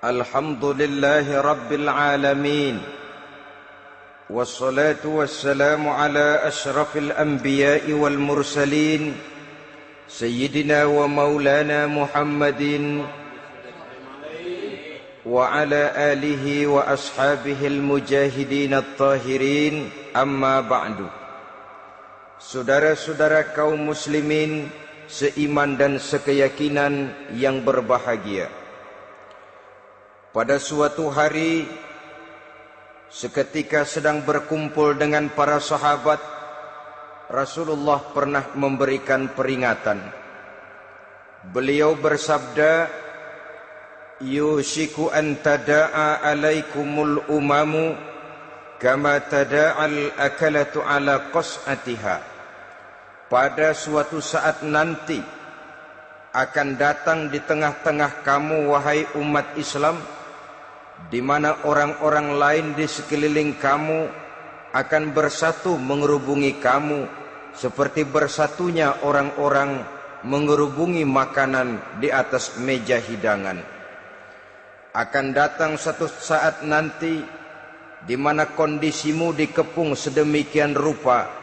Alhamdulillahi Rabbil Alamin. Wassalatu wassalamu ala ashrafil anbiya'i wal mursalin Sayyidina wa maulana Muhammadin wa ala alihi wa ashabihi al-mujahidin at-tahirin. Amma ba'du. Saudara-saudara kaum muslimin seiman dan sekeyakinan yang berbahagia, pada suatu hari seketika sedang berkumpul dengan para sahabat, Rasulullah pernah memberikan peringatan. Beliau bersabda, "Yushiku an tada'a alaikumul umamu kama tada'al akalatu ala qas'atiha." Pada suatu saat nanti akan datang di tengah-tengah kamu, wahai umat Islam, di mana orang-orang lain di sekeliling kamu akan bersatu mengerubungi kamu seperti bersatunya orang-orang mengerubungi makanan di atas meja hidangan. Akan datang satu saat nanti di mana kondisimu dikepung sedemikian rupa,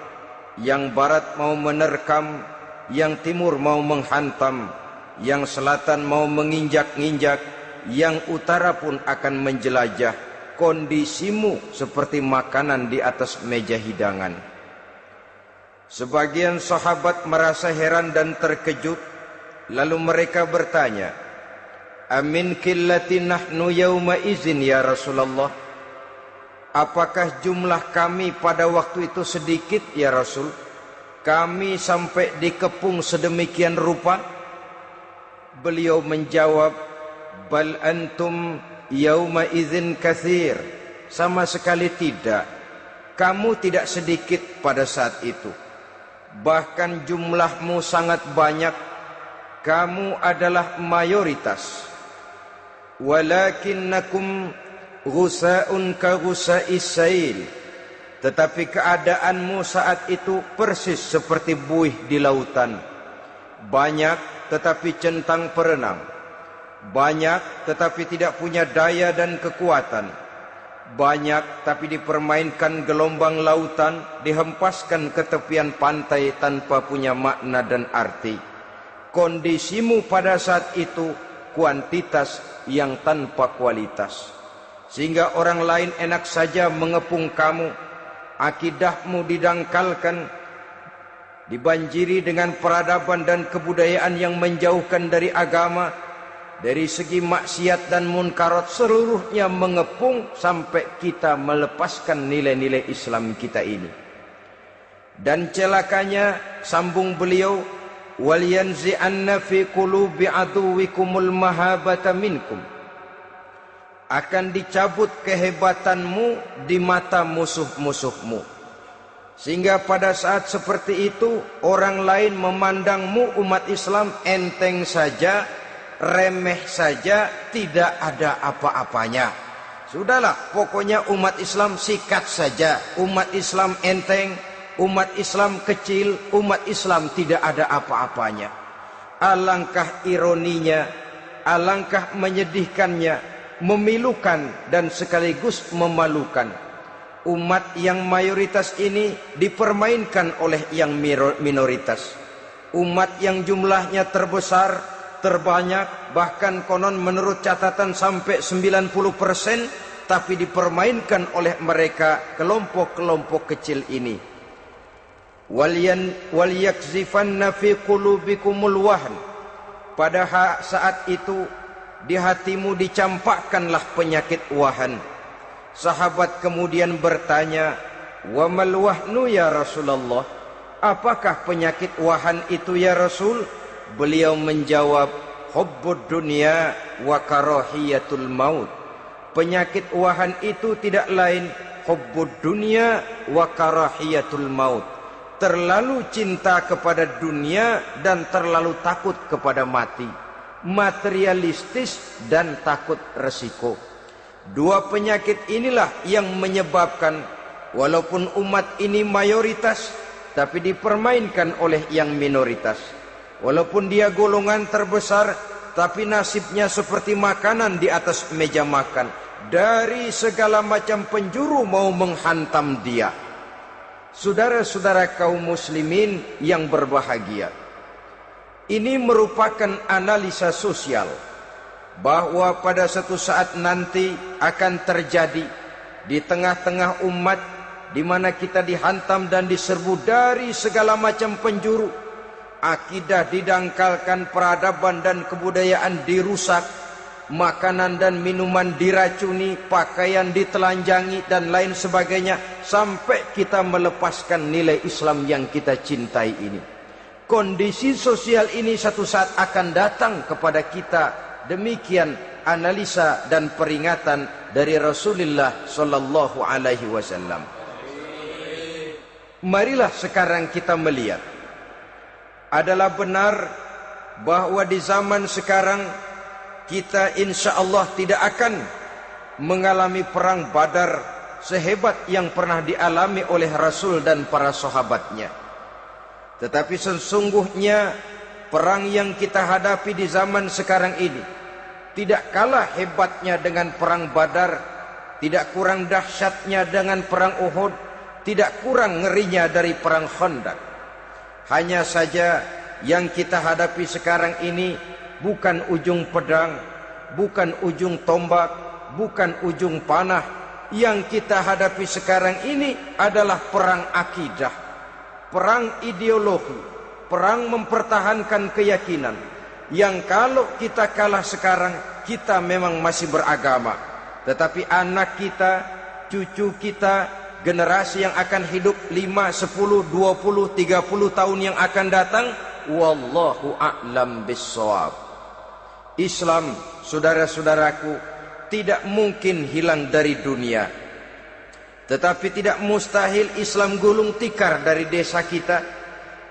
yang barat mau menerkam, yang timur mau menghantam, yang selatan mau menginjak-injak, yang utara pun akan menjelajah. Kondisimu seperti makanan di atas meja hidangan. Sebagian sahabat merasa heran dan terkejut, lalu mereka bertanya, "Amin qillati nahnu yauma izin ya Rasulullah?" Apakah jumlah kami pada waktu itu sedikit ya Rasul? Kami sampai dikepung sedemikian rupa? Beliau menjawab, "Bal antum yauma idzin katsir." Sama sekali tidak. Kamu tidak sedikit pada saat itu. Bahkan jumlahmu sangat banyak. Kamu adalah mayoritas. Walakinnakum ghusa'un ka ghusa'is sail. Tetapi keadaanmu saat itu persis seperti buih di lautan. Banyak tetapi centang perenang. Banyak tetapi tidak punya daya dan kekuatan. Banyak tapi dipermainkan gelombang lautan, dihempaskan ke tepian pantai tanpa punya makna dan arti. Kondisimu pada saat itu kuantitas yang tanpa kualitas, sehingga orang lain enak saja mengepung kamu. Akidahmu didangkalkan, dibanjiri dengan peradaban dan kebudayaan yang menjauhkan dari agama. Dari segi maksiat dan munkarat seluruhnya mengepung sampai kita melepaskan nilai-nilai Islam kita ini. Dan celakanya, sambung beliau, "Wal yanzi'anna fi qulubi aduwikumul mahabata minkum." Akan dicabut kehebatanmu di mata musuh-musuhmu, sehingga pada saat seperti itu orang lain memandangmu umat Islam enteng saja, remeh saja, tidak ada apa-apanya. Sudahlah, pokoknya umat Islam sikat saja. Umat Islam enteng, umat Islam kecil, umat Islam tidak ada apa-apanya. Alangkah ironinya, alangkah menyedihkannya, memilukan dan sekaligus memalukan. Umat yang mayoritas ini dipermainkan oleh yang minoritas. Umat yang jumlahnya terbesar, terbanyak, bahkan konon menurut catatan sampai 90%, tapi dipermainkan oleh mereka kelompok-kelompok kecil ini. Wal yakzifanna fi qulubikumul wahn. Pada saat itu di hatimu dicampakkanlah penyakit wahan. Sahabat kemudian bertanya, "Wa mal wahnu ya Rasulullah?" Apakah penyakit wahan itu ya Rasul? Beliau menjawab, "Hubbud dunya wa karahiyatul maut." Penyakit wahan itu tidak lain hubbud dunya wa karahiyatul maut. Terlalu cinta kepada dunia dan terlalu takut kepada mati. Materialistis dan takut resiko. Dua penyakit inilah yang menyebabkan walaupun umat ini mayoritas, tapi dipermainkan oleh yang minoritas. Walaupun dia golongan terbesar, tapi nasibnya seperti makanan di atas meja makan. Dari segala macam penjuru mau menghantam dia. Saudara-saudara kaum muslimin yang berbahagia, ini merupakan analisa sosial bahwa pada suatu saat nanti akan terjadi di tengah-tengah umat di mana kita dihantam dan diserbu dari segala macam penjuru. Akidah didangkalkan, peradaban dan kebudayaan dirusak, makanan dan minuman diracuni, pakaian ditelanjangi dan lain sebagainya, sampai kita melepaskan nilai Islam yang kita cintai ini. Kondisi sosial ini satu saat akan datang kepada kita. Demikian analisa dan peringatan dari Rasulullah sallallahu alaihi wasallam. Marilah sekarang kita melihat, adalah benar bahwa di zaman sekarang kita insya Allah tidak akan mengalami perang Badar sehebat yang pernah dialami oleh Rasul dan para sahabatnya. Tetapi sesungguhnya perang yang kita hadapi di zaman sekarang ini tidak kalah hebatnya dengan perang Badar, tidak kurang dahsyatnya dengan perang Uhud, tidak kurang ngerinya dari perang Khandaq. Hanya saja yang kita hadapi sekarang ini bukan ujung pedang, bukan ujung tombak, bukan ujung panah. Yang kita hadapi sekarang ini adalah perang akidah, perang ideologi, perang mempertahankan keyakinan. Yang kalau kita kalah sekarang, kita memang masih beragama. Tetapi anak kita, cucu kita, generasi yang akan hidup 5, 10, 20, 30 tahun yang akan datang, wallahu a'lam bissawab. Islam, saudara-saudaraku, tidak mungkin hilang dari dunia. Tetapi tidak mustahil Islam gulung tikar dari desa kita.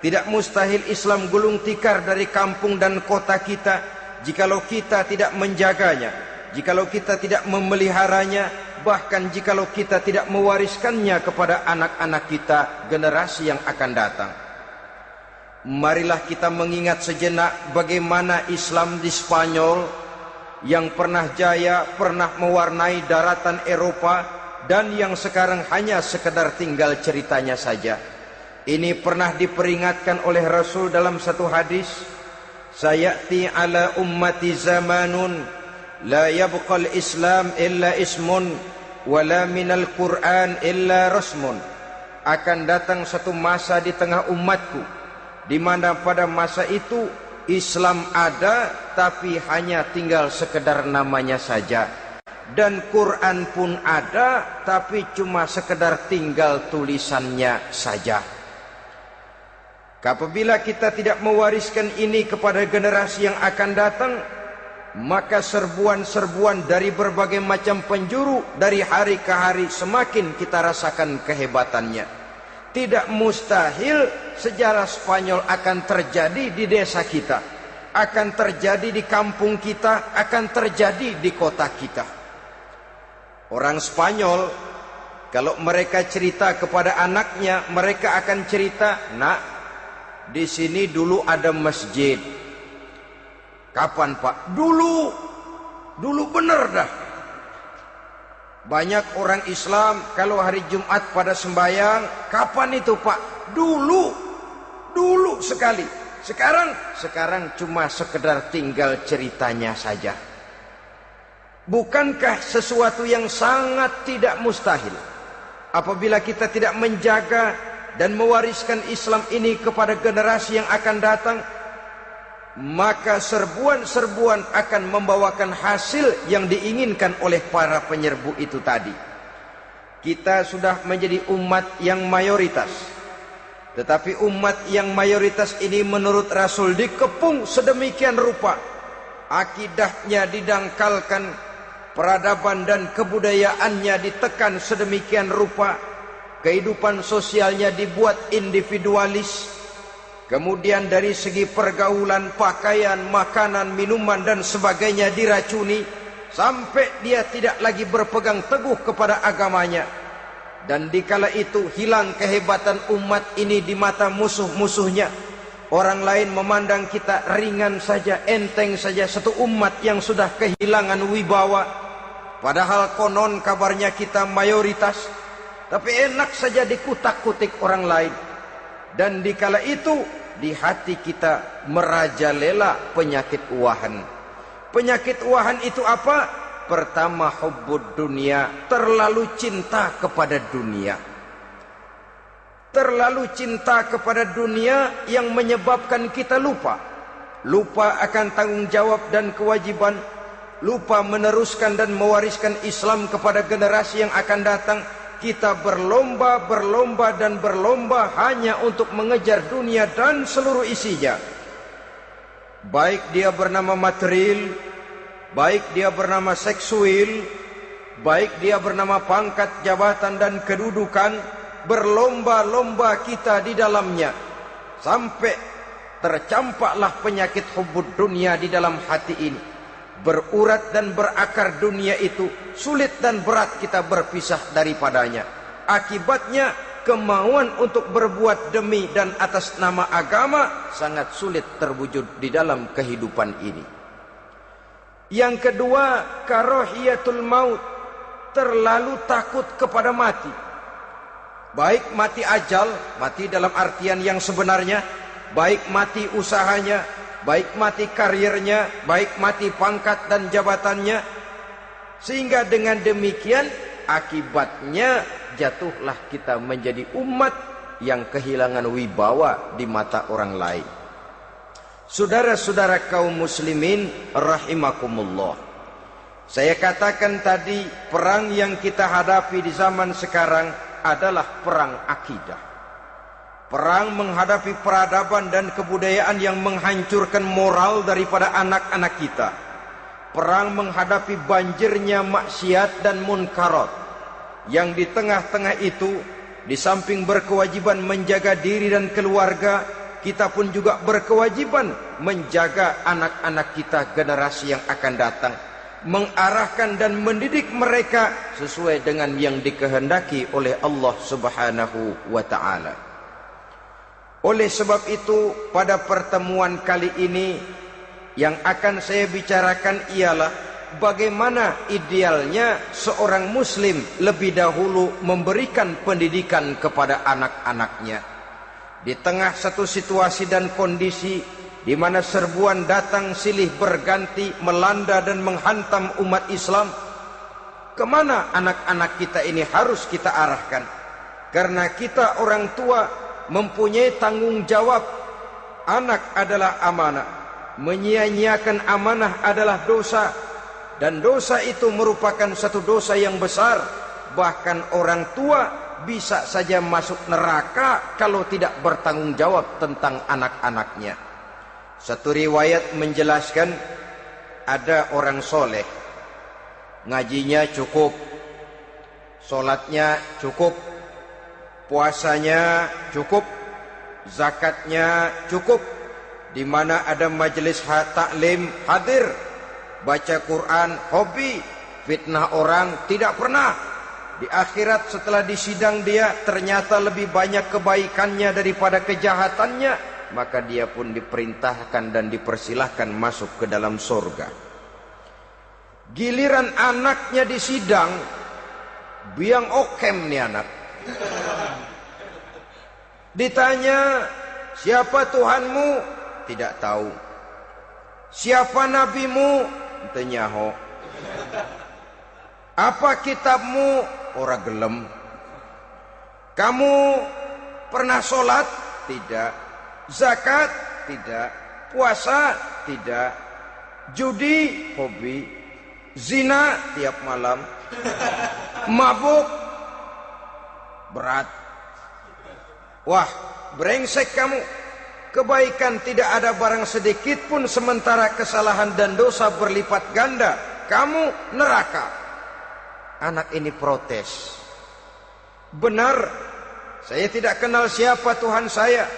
Tidak mustahil Islam gulung tikar dari kampung dan kota kita, jikalau kita tidak menjaganya, jikalau kita tidak memeliharanya, bahkan jikalau kita tidak mewariskannya kepada anak-anak kita, generasi yang akan datang. Marilah kita mengingat sejenak bagaimana Islam di Spanyol yang pernah jaya, pernah mewarnai daratan Eropa, dan yang sekarang hanya sekedar tinggal ceritanya saja. Ini pernah diperingatkan oleh Rasul dalam satu hadis, sayati ala ummati zamanun la yabqal Islam illa ismun wala minal Quran illa rasmun. Akan datang satu masa di tengah umatku di mana pada masa itu Islam ada tapi hanya tinggal sekedar namanya saja, dan Quran pun ada tapi cuma sekedar tinggal tulisannya saja. Apabila kita tidak mewariskan ini kepada generasi yang akan datang, maka serbuan-serbuan dari berbagai macam penjuru dari hari ke hari semakin kita rasakan kehebatannya. Tidak mustahil sejarah Spanyol akan terjadi di desa kita, akan terjadi di kampung kita, akan terjadi di kota kita. Orang Spanyol kalau mereka cerita kepada anaknya, mereka akan cerita, "Nak, di sini dulu ada masjid." Kapan, Pak? Dulu bener dah. Banyak orang Islam kalau hari Jumat pada sembahyang, kapan itu, Pak? Dulu sekali. Sekarang cuma sekedar tinggal ceritanya saja. Bukankah sesuatu yang sangat tidak mustahil apabila kita tidak menjaga dan mewariskan Islam ini kepada generasi yang akan datang, maka serbuan-serbuan akan membawakan hasil yang diinginkan oleh para penyerbu itu tadi. Kita sudah menjadi umat yang mayoritas, tetapi umat yang mayoritas ini menurut Rasul dikepung sedemikian rupa, akidahnya didangkalkan, peradaban dan kebudayaannya ditekan sedemikian rupa, kehidupan sosialnya dibuat individualis. Kemudian dari segi pergaulan, pakaian, makanan, minuman dan sebagainya diracuni, sampai dia tidak lagi berpegang teguh kepada agamanya. Dan dikala itu hilang kehebatan umat ini di mata musuh-musuhnya. Orang lain memandang kita ringan saja, enteng saja, satu umat yang sudah kehilangan wibawa. Padahal konon kabarnya kita mayoritas, tapi enak saja dikutak-kutik orang lain. Dan dikala itu di hati kita merajalela penyakit uahan. Penyakit uahan itu apa? Pertama, hubbud dunia, terlalu cinta kepada dunia. Terlalu cinta kepada dunia yang menyebabkan kita lupa akan tanggung jawab dan kewajiban, lupa meneruskan dan mewariskan Islam kepada generasi yang akan datang. Kita berlomba hanya untuk mengejar dunia dan seluruh isinya, baik dia bernama material, baik dia bernama seksual, baik dia bernama pangkat, jabatan dan kedudukan. Berlomba-lomba kita di dalamnya sampai tercampaklah penyakit hubbud dunia di dalam hati ini. Berurat dan berakar dunia itu, sulit dan berat kita berpisah daripadanya. Akibatnya kemauan untuk berbuat demi dan atas nama agama sangat sulit terwujud di dalam kehidupan ini. Yang kedua, karahiyatul maut, terlalu takut kepada mati. Baik mati ajal, mati dalam artian yang sebenarnya, baik mati usahanya, baik mati karirnya, baik mati pangkat dan jabatannya. Sehingga dengan demikian akibatnya jatuhlah kita menjadi umat yang kehilangan wibawa di mata orang lain. Saudara-saudara kaum muslimin rahimakumullah, saya katakan tadi, perang yang kita hadapi di zaman sekarang adalah perang akidah. Perang menghadapi peradaban dan kebudayaan yang menghancurkan moral daripada anak-anak kita. Perang menghadapi banjirnya maksiat dan munkarat. Yang di tengah-tengah itu, di samping berkewajiban menjaga diri dan keluarga, kita pun juga berkewajiban menjaga anak-anak kita, generasi yang akan datang, mengarahkan dan mendidik mereka sesuai dengan yang dikehendaki oleh Allah Subhanahu wa ta'ala. Oleh sebab itu, pada pertemuan kali ini yang akan saya bicarakan ialah bagaimana idealnya seorang muslim lebih dahulu memberikan pendidikan kepada anak-anaknya. Di tengah satu situasi dan kondisi di mana serbuan datang silih berganti melanda dan menghantam umat Islam, kemana anak-anak kita ini harus kita arahkan? Karena kita orang tua mempunyai tanggung jawab. Anak adalah amanah, menyia-nyiakan amanah adalah dosa, dan dosa itu merupakan satu dosa yang besar. Bahkan orang tua bisa saja masuk neraka kalau tidak bertanggung jawab tentang anak-anaknya. Satu riwayat menjelaskan ada orang soleh, ngajinya cukup, solatnya cukup, puasanya cukup, zakatnya cukup. Di mana ada majelis taklim hadir, baca Quran hobi, fitnah orang tidak pernah. Di akhirat setelah disidang dia ternyata lebih banyak kebaikannya daripada kejahatannya, maka dia pun diperintahkan dan dipersilahkan masuk ke dalam surga. Giliran anaknya disidang, biang okem nih anak. Ditanya, siapa Tuhanmu? Tidak tahu. Siapa nabimu? Teu nyaho. Apa kitabmu? Ora gelem. Kamu pernah sholat? Tidak. Zakat? Tidak. Puasa? Tidak. Judi? Hobi. Zina? Tiap malam. Mabuk? Berat. Wah, brengsek kamu. Kebaikan tidak ada barang sedikit pun, sementara kesalahan dan dosa berlipat ganda. Kamu neraka. Anak ini protes. Benar, saya tidak kenal siapa Tuhan saya.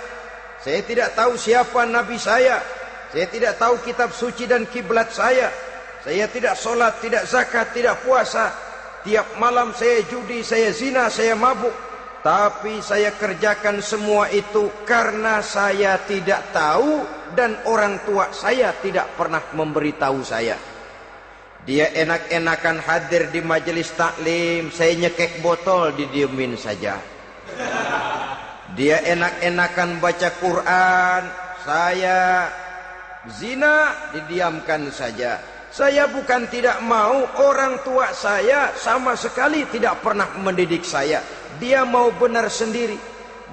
Saya tidak tahu siapa Nabi saya. Saya tidak tahu kitab suci dan kiblat saya. Saya tidak sholat, tidak zakat, tidak puasa. Tiap malam saya judi, saya zina, saya mabuk. Tapi saya kerjakan semua itu karena saya tidak tahu dan orang tua saya tidak pernah memberitahu saya. Dia enak-enakan hadir di majelis taklim, saya nyekek botol didiemin saja. Dia enak-enakan baca Quran, saya zina didiamkan saja. Saya bukan tidak mau, orang tua saya sama sekali tidak pernah mendidik saya. Dia mau benar sendiri.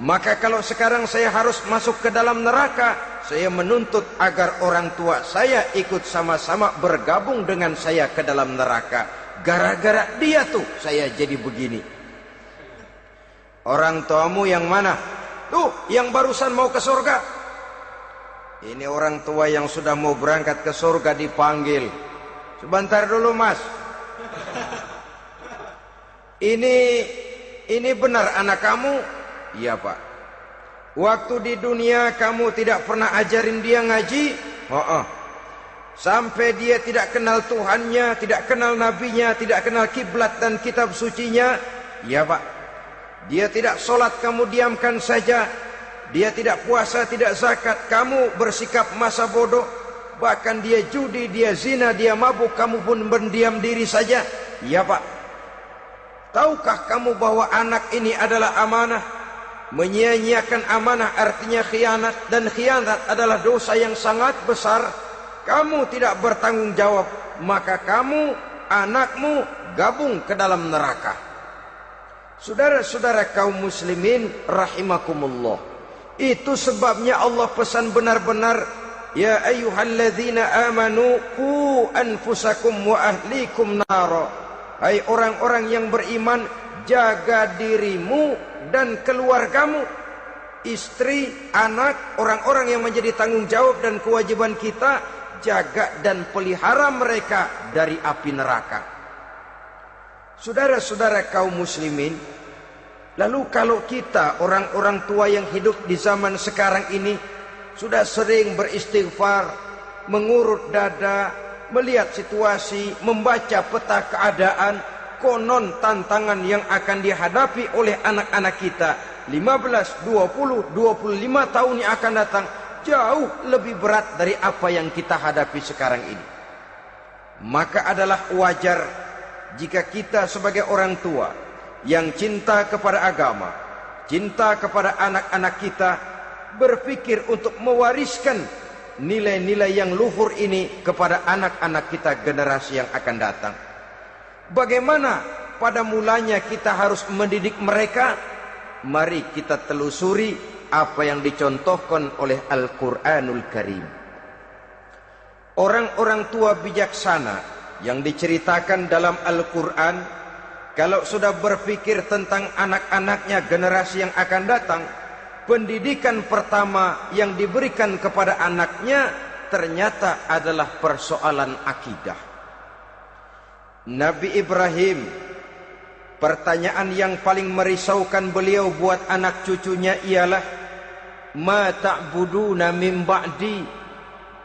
Maka kalau sekarang saya harus masuk ke dalam neraka, saya menuntut agar orang tua saya ikut sama-sama bergabung dengan saya ke dalam neraka. Gara-gara dia tuh saya jadi begini. Orang tuamu yang mana? Tuh, yang barusan mau ke surga. Ini orang tua yang sudah mau berangkat ke surga dipanggil. Sebentar dulu, Mas. Ini benar anak kamu? Iya, Pak. Waktu di dunia kamu tidak pernah ajarin dia ngaji? Sampai dia tidak kenal Tuhannya, tidak kenal nabinya, tidak kenal kiblat dan kitab sucinya? Iya, Pak. Dia tidak sholat, kamu diamkan saja. Dia tidak puasa, tidak zakat, kamu bersikap masa bodoh. Bahkan dia judi, dia zina, dia mabuk, kamu pun berdiam diri saja. Iya, Pak. Tahukah kamu bahwa anak ini adalah amanah? Menyia-nyiakan amanah artinya khianat, dan khianat adalah dosa yang sangat besar. Kamu tidak bertanggung jawab, maka kamu, anakmu gabung ke dalam neraka. Saudara-saudara kaum muslimin rahimakumullah, itu sebabnya Allah pesan benar-benar, ya ayyuhalladzina amanu qu anfusakum wa ahlikum nara. Hai orang-orang yang beriman, jaga dirimu dan keluargamu, istri, anak, orang-orang yang menjadi tanggung jawab dan kewajiban kita, jaga dan pelihara mereka dari api neraka. Saudara-saudara kaum muslimin, lalu kalau kita orang-orang tua yang hidup di zaman sekarang ini sudah sering beristighfar, mengurut dada, melihat situasi, membaca peta keadaan, konon tantangan yang akan dihadapi oleh anak-anak kita 15, 20, 25 tahun yang akan datang jauh lebih berat dari apa yang kita hadapi sekarang ini. Maka adalah wajar jika kita sebagai orang tua yang cinta kepada agama, cinta kepada anak-anak kita, berpikir untuk mewariskan nilai-nilai yang luhur ini kepada anak-anak kita generasi yang akan datang. Bagaimana pada mulanya kita harus mendidik mereka? Mari kita telusuri apa yang dicontohkan oleh Al-Quranul Karim. Orang-orang tua bijaksana yang diceritakan dalam Al-Quran, kalau sudah berpikir tentang anak-anaknya generasi yang akan datang, pendidikan pertama yang diberikan kepada anaknya ternyata adalah persoalan akidah. Nabi Ibrahim, pertanyaan yang paling merisaukan beliau buat anak cucunya ialah, ma ta'buduna min ba'di.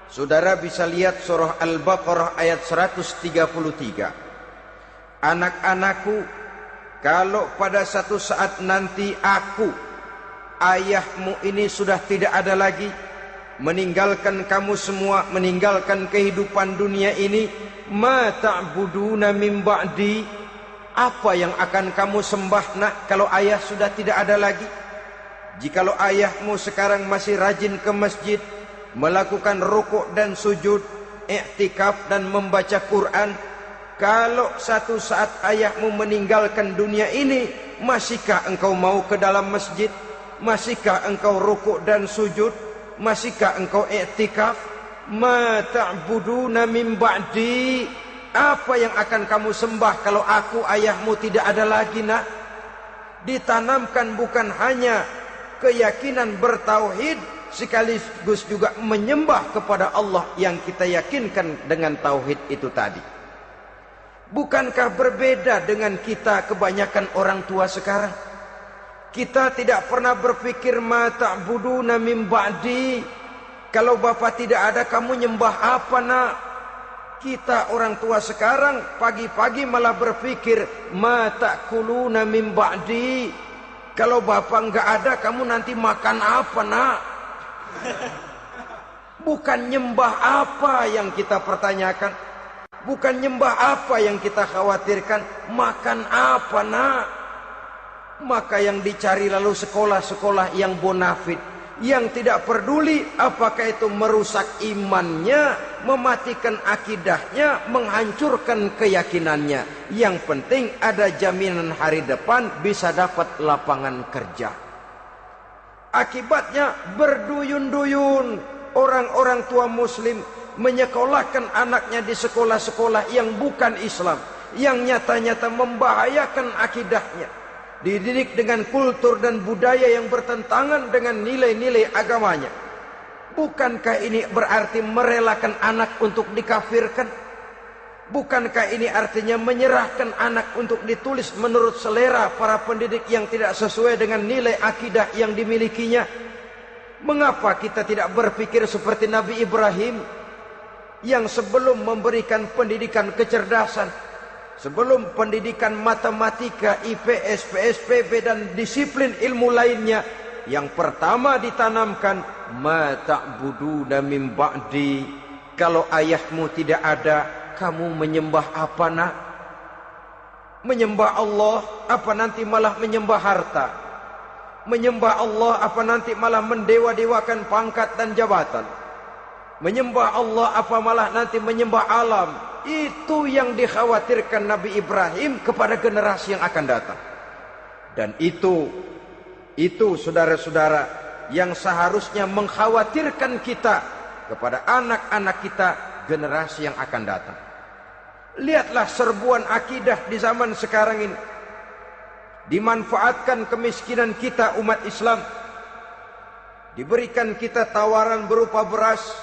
Saudara bisa lihat surah Al-Baqarah ayat 133. Anak-anakku, kalau pada satu saat nanti aku, ayahmu ini sudah tidak ada lagi, meninggalkan kamu semua, meninggalkan kehidupan dunia ini, ma ta'buduna min ba'di, apa yang akan kamu sembah nak kalau ayah sudah tidak ada lagi? Jikalau ayahmu sekarang masih rajin ke masjid, melakukan rukuk dan sujud, i'tikaf dan membaca Quran, kalau satu saat ayahmu meninggalkan dunia ini, masihkah engkau mau ke dalam masjid? Masihkah engkau rukuk dan sujud? Masihkah engkau i'tikaf? Ma ta'buduna min ba'di, apa yang akan kamu sembah kalau aku ayahmu tidak ada lagi nak? Ditanamkan bukan hanya keyakinan bertauhid, sekaligus juga menyembah kepada Allah yang kita yakinkan dengan tauhid itu tadi. Bukankah berbeda dengan kita kebanyakan orang tua sekarang? Kita tidak pernah berpikir ma ta'buduna min ba'di, kalau bapak tidak ada kamu nyembah apa nak? Kita orang tua sekarang pagi-pagi malah berpikir ma ta'kuluna min ba'di, Kalau bapak nggak ada, kamu nanti makan apa, nak? Bukan nyembah apa yang kita pertanyakan, bukan nyembah apa yang kita khawatirkan, makan apa, nak? Maka yang dicari lalu sekolah-sekolah yang bonafit, yang tidak peduli apakah itu merusak imannya, mematikan akidahnya, menghancurkan keyakinannya. Yang penting ada jaminan hari depan bisa dapat lapangan kerja. Akibatnya berduyun-duyun orang-orang tua muslim menyekolahkan anaknya di sekolah-sekolah yang bukan Islam, yang nyata-nyata membahayakan akidahnya, dididik dengan kultur dan budaya yang bertentangan dengan nilai-nilai agamanya. Bukankah ini berarti merelakan anak untuk dikafirkan? Bukankah ini artinya menyerahkan anak untuk ditulis menurut selera para pendidik yang tidak sesuai dengan nilai akidah yang dimilikinya? Mengapa kita tidak berpikir seperti Nabi Ibrahim, yang sebelum memberikan pendidikan kecerdasan, sebelum pendidikan matematika, IPS, PSPB dan disiplin ilmu lainnya, yang pertama ditanamkan, ma ta'buduna min ba'di, kalau ayahmu tidak ada, kamu menyembah apa, nak? Menyembah Allah apa nanti malah menyembah harta? Menyembah Allah apa nanti malah mendewa-dewakan pangkat dan jabatan? Menyembah Allah apa malah nanti menyembah alam? Itu yang dikhawatirkan Nabi Ibrahim kepada generasi yang akan datang. Dan itu saudara-saudara yang seharusnya mengkhawatirkan kita kepada anak-anak kita, generasi yang akan datang. Lihatlah serbuan akidah di zaman sekarang ini. Dimanfaatkan kemiskinan kita umat Islam. Diberikan kita tawaran berupa beras,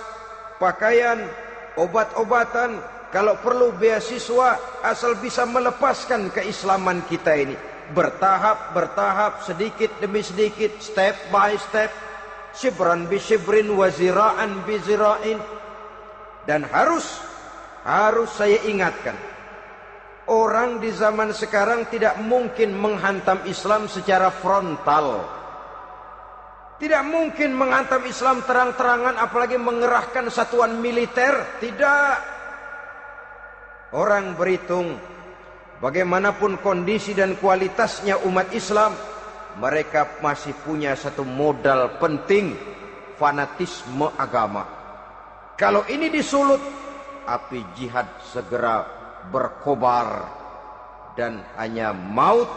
pakaian, obat-obatan, kalau perlu beasiswa, asal bisa melepaskan keislaman kita ini. Bertahap, sedikit demi sedikit, step by step, shibran bi shibrin wa zira'an bi zira'in. Dan harus saya ingatkan, orang di zaman sekarang tidak mungkin menghantam Islam secara frontal. Tidak mungkin menghantam Islam terang-terangan, apalagi mengerahkan satuan militer. Tidak. Orang berhitung bagaimanapun kondisi dan kualitasnya umat Islam, mereka masih punya satu modal penting, fanatisme agama. Kalau ini disulut, api jihad segera berkobar, dan hanya maut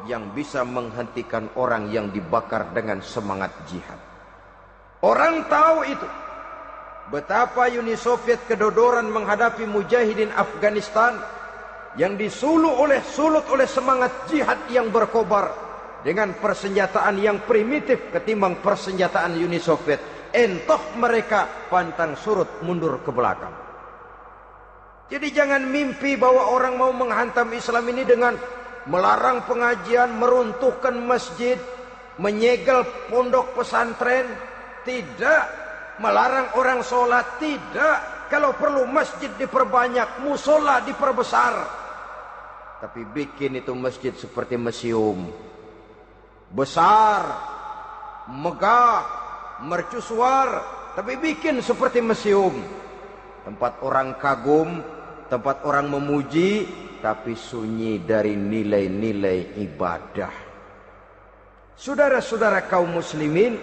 yang bisa menghentikan orang yang dibakar dengan semangat jihad. Orang tahu itu. Betapa Uni Soviet kedodoran menghadapi mujahidin Afghanistan yang disulut oleh semangat jihad yang berkobar dengan persenjataan yang primitif ketimbang persenjataan Uni Soviet. Entah mereka pantang surut mundur ke belakang. Jadi jangan mimpi bahwa orang mau menghantam Islam ini dengan melarang pengajian, meruntuhkan masjid, menyegel pondok pesantren. Tidak. Melarang orang sholat. Tidak. Kalau perlu masjid diperbanyak, musola diperbesar. Tapi bikin itu masjid seperti museum. Besar, megah, mercusuar, tapi bikin seperti museum. Tempat orang kagum, tempat orang memuji, tapi sunyi dari nilai-nilai ibadah. Saudara-saudara kaum muslimin,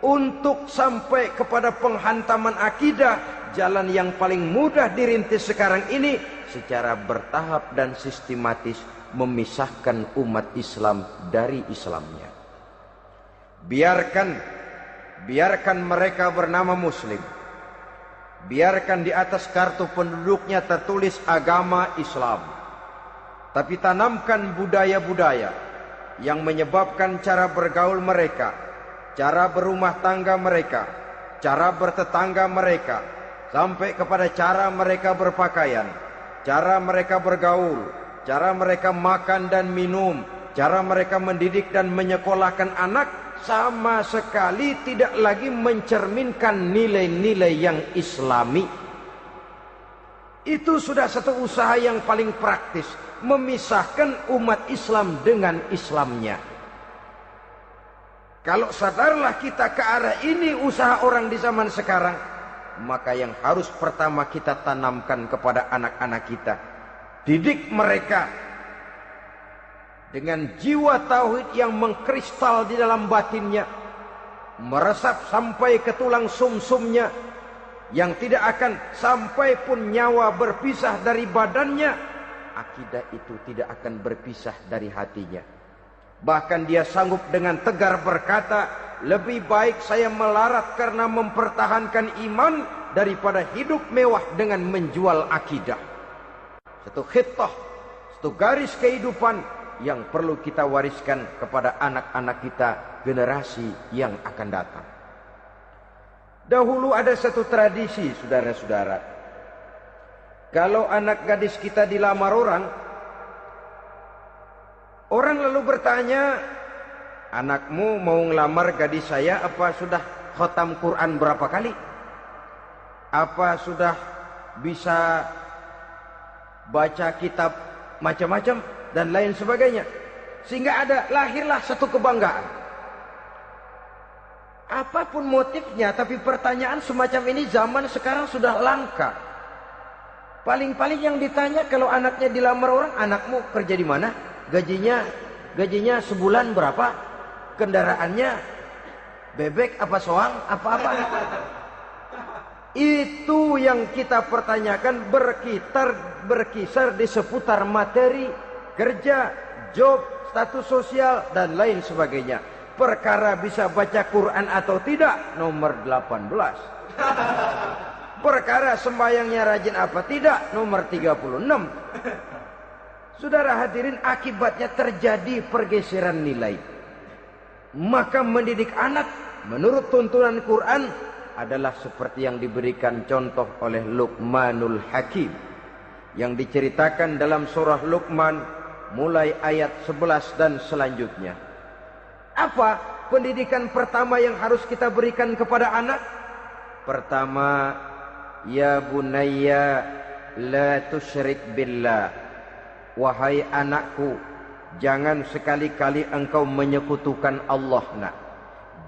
untuk sampai kepada penghantaman akidah, jalan yang paling mudah dirintis sekarang ini secara bertahap dan sistematis, memisahkan umat Islam dari Islamnya. Biarkan mereka bernama muslim. Biarkan di atas kartu penduduknya tertulis agama Islam. Tapi tanamkan budaya-budaya yang menyebabkan cara bergaul mereka, cara berumah tangga mereka, cara bertetangga mereka, sampai kepada cara mereka berpakaian, cara mereka bergaul, cara mereka makan dan minum, cara mereka mendidik dan menyekolahkan anak, sama sekali tidak lagi mencerminkan nilai-nilai yang Islami. Itu sudah satu usaha yang paling praktis, memisahkan umat Islam dengan Islamnya. Kalau sadarlah kita ke arah ini usaha orang di zaman sekarang, maka yang harus pertama kita tanamkan kepada anak-anak kita, didik mereka dengan jiwa tauhid yang mengkristal di dalam batinnya, meresap sampai ke tulang sumsumnya, yang tidak akan sampai pun nyawa berpisah dari badannya, akidah itu tidak akan berpisah dari hatinya. Bahkan dia sanggup dengan tegar berkata, lebih baik saya melarat karena mempertahankan iman daripada hidup mewah dengan menjual akidah. Satu khittah, satu garis kehidupan yang perlu kita wariskan kepada anak-anak kita, generasi yang akan datang. Dahulu ada satu tradisi, saudara-saudara. Kalau anak gadis kita dilamar orang, orang lalu bertanya, anakmu mau ngelamar gadis saya, apa sudah khatam Quran berapa kali? Apa sudah bisa baca kitab macam-macam dan lain sebagainya? Sehingga lahirlah satu kebanggaan. Apapun motifnya, tapi pertanyaan semacam ini zaman sekarang sudah langka. Paling-paling yang ditanya kalau anaknya dilamar orang, anakmu kerja di mana? Gajinya sebulan berapa? Kendaraannya bebek apa soang apa-apa? Itu yang kita pertanyakan, berkisar di seputar materi, kerja, job, status sosial dan lain sebagainya. Perkara bisa baca Quran atau tidak, nomor 18. Perkara sembahyangnya rajin apa tidak, nomor 36. Saudara hadirin, akibatnya terjadi pergeseran nilai. Maka mendidik anak menurut tuntunan Quran adalah seperti yang diberikan contoh oleh Luqmanul Hakim, yang diceritakan dalam surah Luqman mulai ayat 11 dan selanjutnya. Apa pendidikan pertama yang harus kita berikan kepada anak? Pertama, ya bunayya la tusyrik billah. Wahai anakku, jangan sekali-kali engkau menyekutukan Allah. Nak,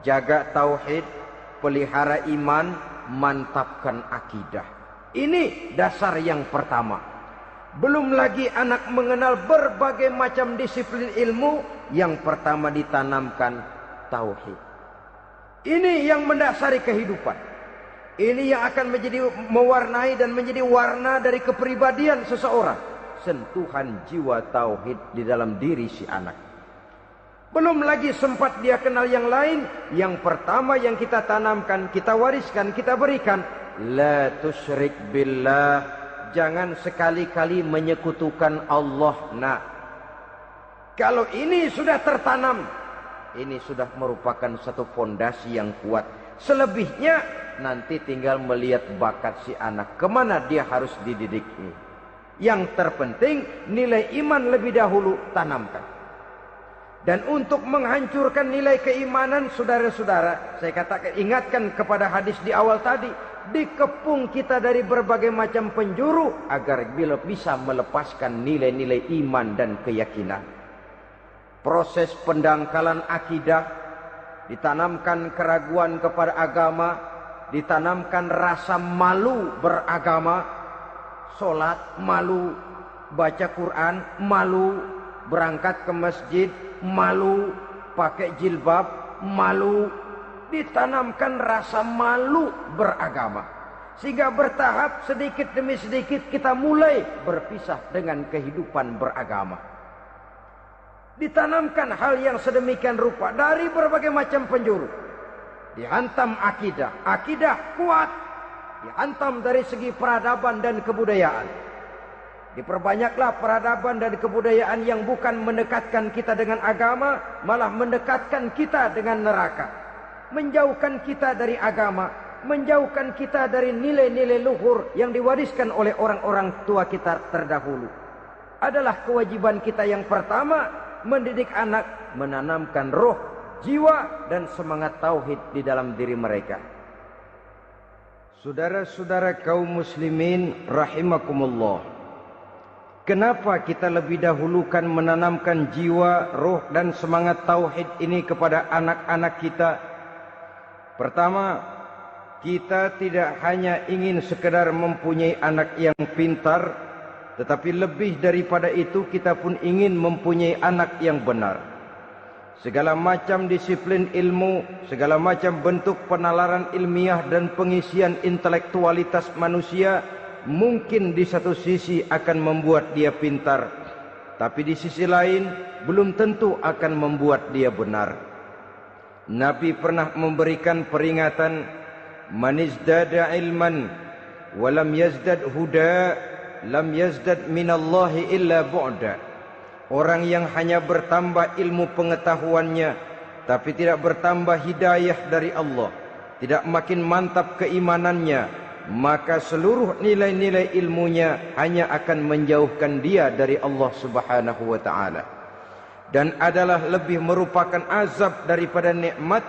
jaga tauhid, pelihara iman, mantapkan akidah. Ini dasar yang pertama. Belum lagi anak mengenal berbagai macam disiplin ilmu, yang pertama ditanamkan tauhid. Ini yang mendasari kehidupan. Ini yang akan menjadi mewarnai dan menjadi warna dari kepribadian seseorang. Sentuhan jiwa tauhid di dalam diri si anak. Belum lagi sempat dia kenal yang lain. Yang pertama yang kita tanamkan, kita wariskan, kita berikan, la tusyrik billah. Jangan sekali-kali menyekutukan Allah. Nah, kalau ini sudah tertanam, ini sudah merupakan satu fondasi yang kuat. Selebihnya nanti tinggal melihat bakat si anak, kemana dia harus dididik ini. Yang terpenting nilai iman lebih dahulu tanamkan. Dan untuk menghancurkan nilai keimanan, saudara-saudara, saya katakan, ingatkan kepada hadis di awal tadi, dikepung kita dari berbagai macam penjuru agar bila bisa melepaskan nilai-nilai iman dan keyakinan. Proses pendangkalan akidah, ditanamkan keraguan kepada agama, ditanamkan rasa malu beragama. Sholat malu, baca Quran malu, berangkat ke masjid malu, pakai jilbab malu. Ditanamkan rasa malu beragama, sehingga bertahap sedikit demi sedikit kita mulai berpisah dengan kehidupan beragama. Ditanamkan hal yang sedemikian rupa dari berbagai macam penjuru. Dihantam akidah, akidah kuat. Dihantam dari segi peradaban dan kebudayaan. Diperbanyaklah peradaban dan kebudayaan yang bukan mendekatkan kita dengan agama, malah mendekatkan kita dengan neraka. Menjauhkan kita dari agama, menjauhkan kita dari nilai-nilai luhur yang diwariskan oleh orang-orang tua kita terdahulu. Adalah kewajiban kita yang pertama, mendidik anak, menanamkan roh, jiwa dan semangat tauhid di dalam diri mereka. Saudara-saudara kaum muslimin rahimakumullah, Kenapa kita lebih dahulukan menanamkan jiwa, roh dan semangat tauhid ini kepada anak-anak kita? Pertama, kita tidak hanya ingin sekedar mempunyai anak yang pintar, tetapi lebih daripada itu kita pun ingin mempunyai anak yang benar. Segala macam disiplin ilmu, segala macam bentuk penalaran ilmiah dan pengisian intelektualitas manusia mungkin di satu sisi akan membuat dia pintar, tapi di sisi lain belum tentu akan membuat dia benar. Nabi pernah memberikan peringatan, man izdada ilman walam yazdad huda lam yazdad minallahi illa bu'da. Orang yang hanya bertambah ilmu pengetahuannya tapi tidak bertambah hidayah dari Allah, tidak makin mantap keimanannya, maka seluruh nilai-nilai ilmunya hanya akan menjauhkan dia dari Allah Subhanahu wa taala. Dan adalah lebih merupakan azab daripada nikmat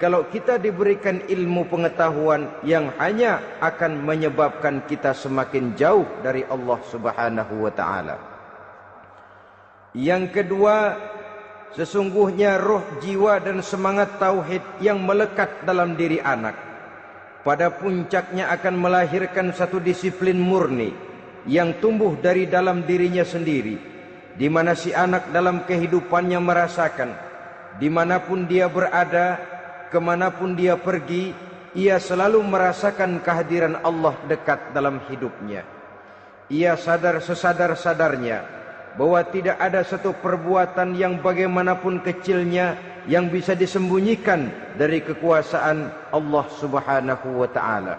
kalau kita diberikan ilmu pengetahuan yang hanya akan menyebabkan kita semakin jauh dari Allah Subhanahu wa taala. Yang kedua, sesungguhnya roh, jiwa dan semangat tauhid yang melekat dalam diri anak pada puncaknya akan melahirkan satu disiplin murni yang tumbuh dari dalam dirinya sendiri, di mana si anak dalam kehidupannya merasakan dimanapun dia berada, kemanapun dia pergi, ia selalu merasakan kehadiran Allah dekat dalam hidupnya. Ia sadar sesadar-sadarnya bahwa tidak ada satu perbuatan yang bagaimanapun kecilnya yang bisa disembunyikan dari kekuasaan Allah Subhanahu wa taala.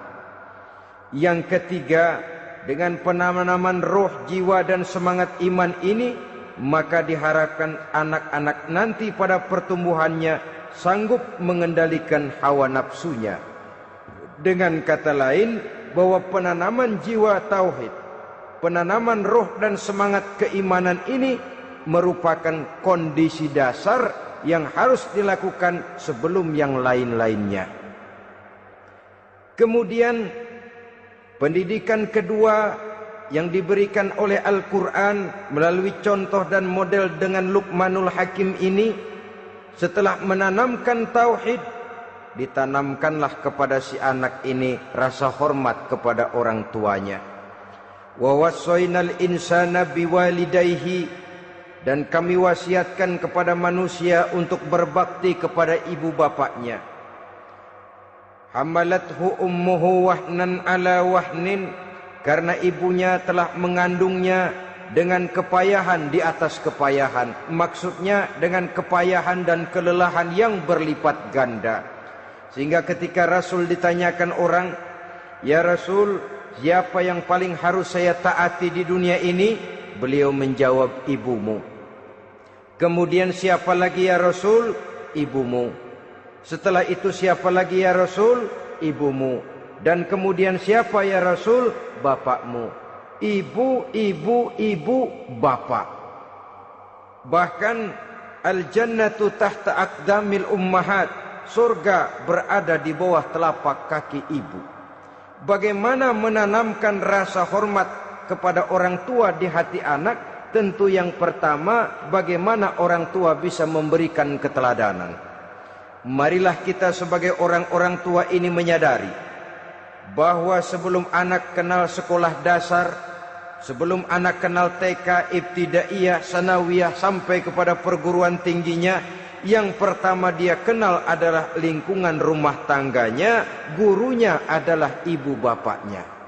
Yang ketiga, dengan penanaman roh, jiwa dan semangat iman ini, maka diharapkan anak-anak nanti pada pertumbuhannya sanggup mengendalikan hawa nafsunya. Dengan kata lain, bahwa penanaman jiwa tauhid, penanaman roh dan semangat keimanan ini merupakan kondisi dasar yang harus dilakukan sebelum yang lain-lainnya. Kemudian pendidikan kedua yang diberikan oleh Al-Quran melalui contoh dan model dengan Luqmanul Hakim ini, setelah menanamkan tauhid, ditanamkanlah kepada si anak ini rasa hormat kepada orang tuanya. Wa wassaynal insana biwalidayhi, dan kami wasiatkan kepada manusia untuk berbakti kepada ibu bapaknya. Hamalathu ummuhu wahnan ala wahnin, karena ibunya telah mengandungnya dengan kepayahan di atas kepayahan. Maksudnya dengan kepayahan dan kelelahan yang berlipat ganda. Sehingga ketika Rasul ditanyakan orang, "Ya Rasul, siapa yang paling harus saya taati di dunia ini?" Beliau menjawab, "Ibumu." Kemudian, "Siapa lagi ya Rasul?" "Ibumu." Setelah itu, "Siapa lagi ya Rasul?" "Ibumu." Dan kemudian, "Siapa ya Rasul?" "Bapakmu." Ibu, ibu, ibu, bapak. Bahkan al-jannatu tahta aqdamil ummahat, surga berada di bawah telapak kaki ibu. Bagaimana menanamkan rasa hormat kepada orang tua di hati anak? Tentu yang pertama, bagaimana orang tua bisa memberikan keteladanan. Marilah kita sebagai orang-orang tua ini menyadari bahwa sebelum anak kenal sekolah dasar, sebelum anak kenal TK, ibtidaiyah, sanawiyah sampai kepada perguruan tingginya, yang pertama dia kenal adalah lingkungan rumah tangganya, gurunya adalah ibu bapaknya.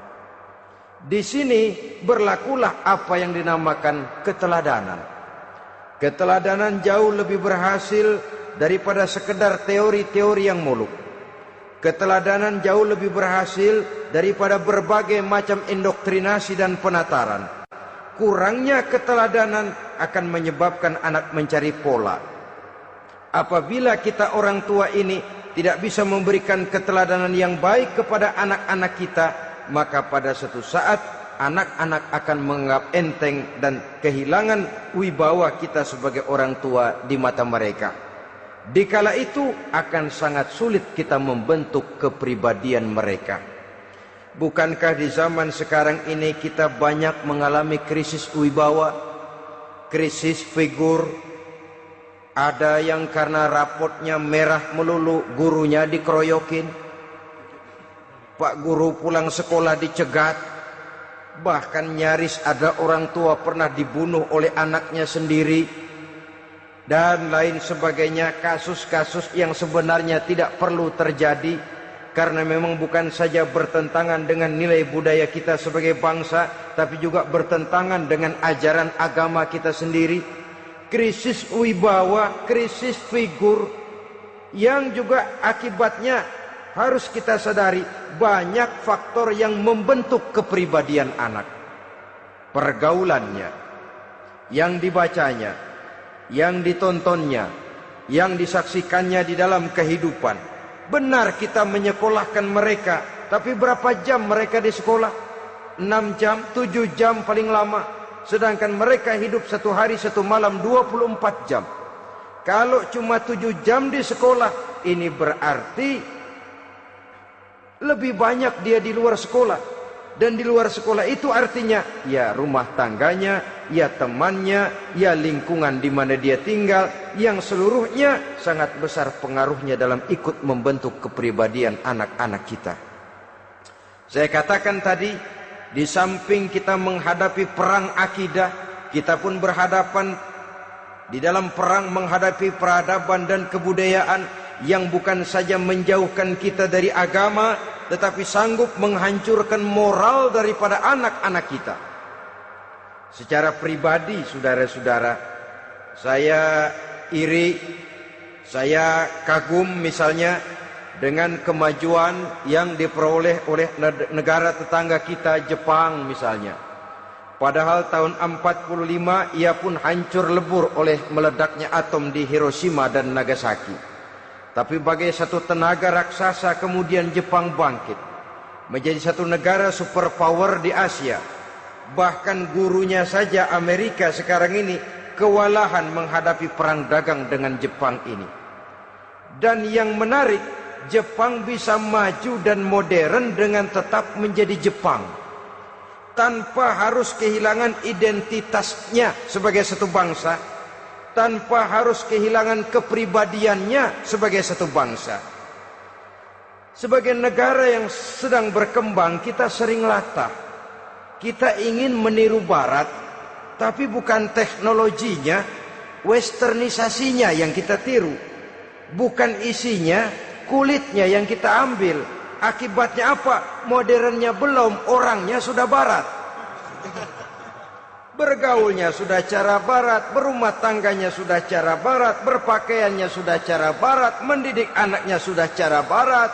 Di sini berlakulah apa yang dinamakan keteladanan. Keteladanan jauh lebih berhasil daripada sekedar teori-teori yang muluk. Keteladanan jauh lebih berhasil daripada berbagai macam indoktrinasi dan penataran. Kurangnya keteladanan akan menyebabkan anak mencari pola. Apabila kita orang tua ini tidak bisa memberikan keteladanan yang baik kepada anak-anak kita, maka pada suatu saat anak-anak akan menganggap enteng dan kehilangan wibawa kita sebagai orang tua di mata mereka. Dikala itu akan sangat sulit kita membentuk kepribadian mereka. Bukankah di zaman sekarang ini kita banyak mengalami krisis wibawa, krisis figur? Ada yang karena rapotnya merah melulu, gurunya dikeroyokin. Pak guru pulang sekolah dicegat. Bahkan nyaris ada orang tua pernah dibunuh oleh anaknya sendiri. Dan lain sebagainya, kasus-kasus yang sebenarnya tidak perlu terjadi, karena memang bukan saja bertentangan dengan nilai budaya kita sebagai bangsa, tapi juga bertentangan dengan ajaran agama kita sendiri. Krisis wibawa, krisis figur, yang juga akibatnya harus kita sadari banyak faktor yang membentuk kepribadian anak. Pergaulannya, yang dibacanya, yang ditontonnya, yang disaksikannya di dalam kehidupan. Benar kita menyekolahkan mereka, tapi berapa jam mereka di sekolah? 6 jam, 7 jam paling lama. Sedangkan mereka hidup satu hari satu malam 24 jam. Kalau cuma 7 jam di sekolah, ini berarti lebih banyak dia di luar sekolah. Dan di luar sekolah itu artinya ya rumah tangganya, ya temannya, ya lingkungan di mana dia tinggal, yang seluruhnya sangat besar pengaruhnya dalam ikut membentuk kepribadian anak-anak kita. Saya katakan tadi, di samping kita menghadapi perang akidah, kita pun berhadapan di dalam perang menghadapi peradaban dan kebudayaan yang bukan saja menjauhkan kita dari agama, tetapi sanggup menghancurkan moral daripada anak-anak kita. Secara pribadi, saudara-saudara, saya iri, saya kagum misalnya dengan kemajuan yang diperoleh oleh negara tetangga kita, Jepang misalnya. Padahal tahun 45 ia pun hancur lebur oleh meledaknya atom di Hiroshima dan Nagasaki. Tapi bagai satu tenaga raksasa kemudian Jepang bangkit menjadi satu negara superpower di Asia. Bahkan gurunya saja Amerika sekarang ini kewalahan menghadapi perang dagang dengan Jepang ini. Dan yang menarik, Jepang bisa maju dan modern dengan tetap menjadi Jepang, tanpa harus kehilangan identitasnya sebagai satu bangsa, tanpa harus kehilangan kepribadiannya sebagai satu bangsa. Sebagai negara yang sedang berkembang, kita sering latah. Kita ingin meniru Barat, tapi bukan teknologinya, westernisasinya yang kita tiru. Bukan isinya, kulitnya yang kita ambil. Akibatnya apa? Modernnya belum, orangnya sudah Barat. Bergaulnya sudah cara Barat, berumah tangganya sudah cara Barat, berpakaiannya sudah cara Barat, mendidik anaknya sudah cara Barat.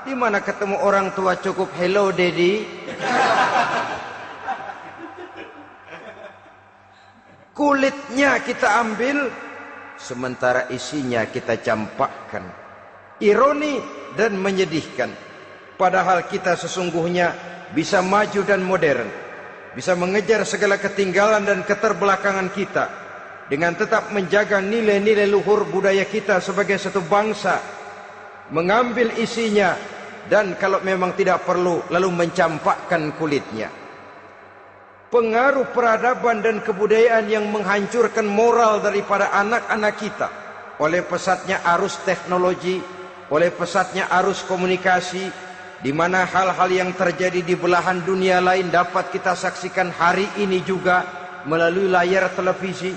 Di mana ketemu orang tua cukup hello daddy. Kulitnya kita ambil, sementara isinya kita campakkan. Ironi dan menyedihkan. Padahal kita sesungguhnya bisa maju dan modern, bisa mengejar segala ketinggalan dan keterbelakangan kita, dengan tetap menjaga nilai-nilai luhur budaya kita sebagai satu bangsa, mengambil isinya, dan kalau memang tidak perlu, lalu mencampakkan kulitnya. Pengaruh peradaban dan kebudayaan yang menghancurkan moral daripada anak-anak kita oleh pesatnya arus teknologi, oleh pesatnya arus komunikasi, di mana hal-hal yang terjadi di belahan dunia lain dapat kita saksikan hari ini juga melalui layar televisi,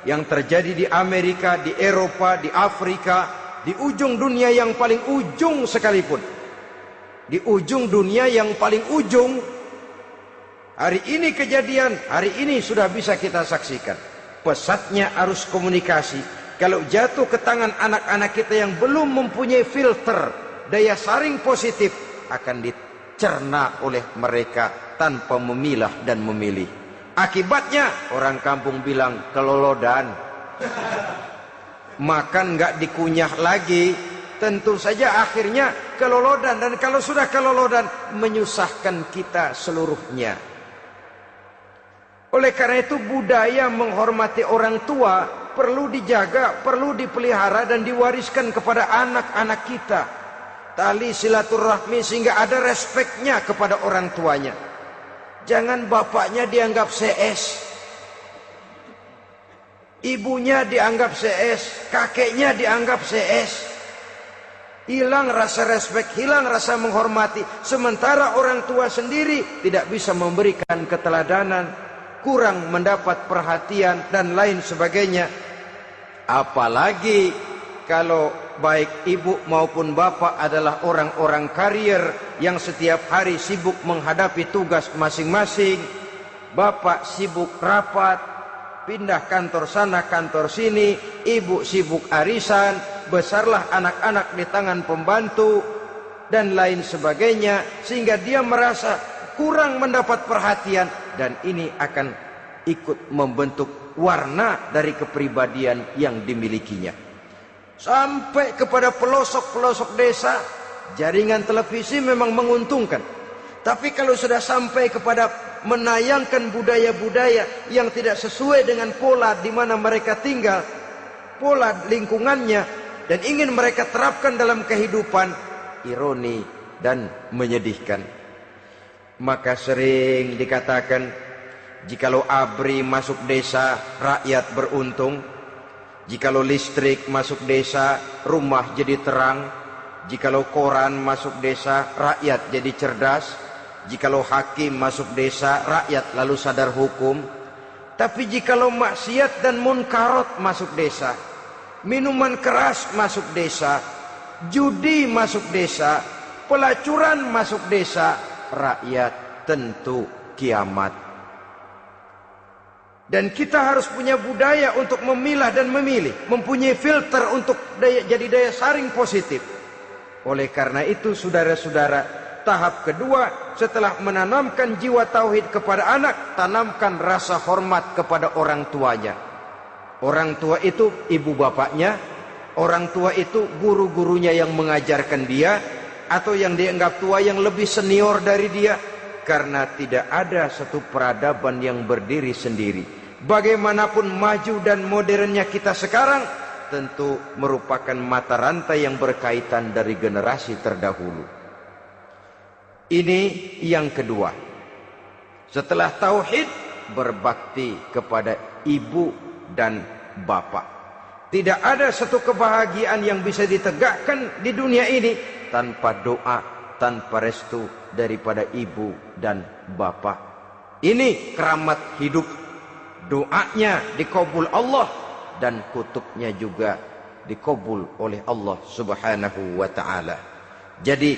yang terjadi di Amerika, di Eropa, di Afrika, di ujung dunia yang paling ujung sekalipun. Di ujung dunia yang paling ujung, hari ini kejadian, hari ini sudah bisa kita saksikan. Pesatnya arus komunikasi, kalau jatuh ke tangan anak-anak kita yang belum mempunyai filter, daya saring positif, akan dicerna oleh mereka tanpa memilah dan memilih. Akibatnya orang kampung bilang kelolodan. Makan nggak dikunyah lagi, tentu saja akhirnya kelolodan. Dan kalau sudah kelolodan, menyusahkan kita seluruhnya. Oleh karena itu budaya menghormati orang tua perlu dijaga, perlu dipelihara dan diwariskan kepada anak-anak kita. tali silaturahmi sehingga ada respeknya kepada orang tuanya. Jangan bapaknya dianggap CS, ibunya dianggap CS, kakeknya dianggap CS. Hilang rasa respek, hilang rasa menghormati. Sementara orang tua sendiri tidak bisa memberikan keteladanan, kurang mendapat perhatian dan lain sebagainya. Apalagi kalau baik ibu maupun bapak adalah orang-orang karier yang setiap hari sibuk menghadapi tugas masing-masing. Bapak sibuk rapat, pindah kantor sana kantor sini, ibu sibuk arisan, besarlah anak-anak di tangan pembantu dan lain sebagainya, sehingga dia merasa kurang mendapat perhatian, dan ini akan ikut membentuk warna dari kepribadian yang dimilikinya. Sampai kepada pelosok-pelosok desa, jaringan televisi memang menguntungkan. Tapi kalau sudah sampai kepada menayangkan budaya-budaya yang tidak sesuai dengan pola di mana mereka tinggal, pola lingkungannya, dan ingin mereka terapkan dalam kehidupan, ironi dan menyedihkan. Maka sering dikatakan, jikalau ABRI masuk desa, rakyat beruntung. Jikalau listrik masuk desa, rumah jadi terang. Jikalau koran masuk desa, rakyat jadi cerdas. Jikalau hakim masuk desa, rakyat lalu sadar hukum. Tapi jikalau maksiat dan munkarat masuk desa, minuman keras masuk desa, judi masuk desa, pelacuran masuk desa, rakyat tentu kiamat. Dan kita harus punya budaya untuk memilah dan memilih, mempunyai filter untuk jadi daya saring positif. Oleh karena itu, saudara-saudara, tahap kedua setelah menanamkan jiwa tauhid kepada anak, tanamkan rasa hormat kepada orang tuanya. Orang tua itu ibu bapaknya, orang tua itu guru-gurunya yang mengajarkan dia, atau yang dianggap tua yang lebih senior dari dia. Karena tidak ada satu peradaban yang berdiri sendiri. Bagaimanapun maju dan modernnya kita sekarang, tentu merupakan mata rantai yang berkaitan dari generasi terdahulu. Ini yang kedua. Setelah tauhid, berbakti kepada ibu dan bapak. Tidak ada satu kebahagiaan yang bisa ditegakkan di dunia ini tanpa doa, tanpa restu daripada ibu dan bapak. Ini keramat hidup. Doanya dikabul Allah dan kutubnya juga dikabul oleh Allah Subhanahu wa ta'ala. Jadi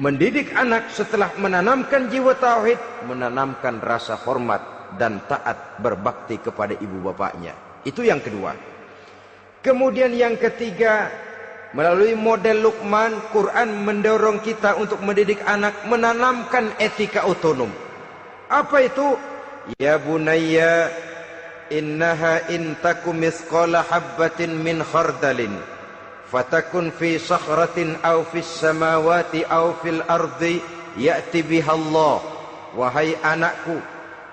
mendidik anak setelah menanamkan jiwa tauhid, menanamkan rasa hormat dan taat berbakti kepada ibu bapaknya. Itu yang kedua. Kemudian yang ketiga, melalui model Luqman, Quran mendorong kita untuk mendidik anak, menanamkan etika otonom. Apa itu? Ya bunayya, innaha in takum mithqala habbatin min khardalin fatakun fi sakhratin aw fis samawati aw fil ardi ya'ti bihallah. Wahai anakku,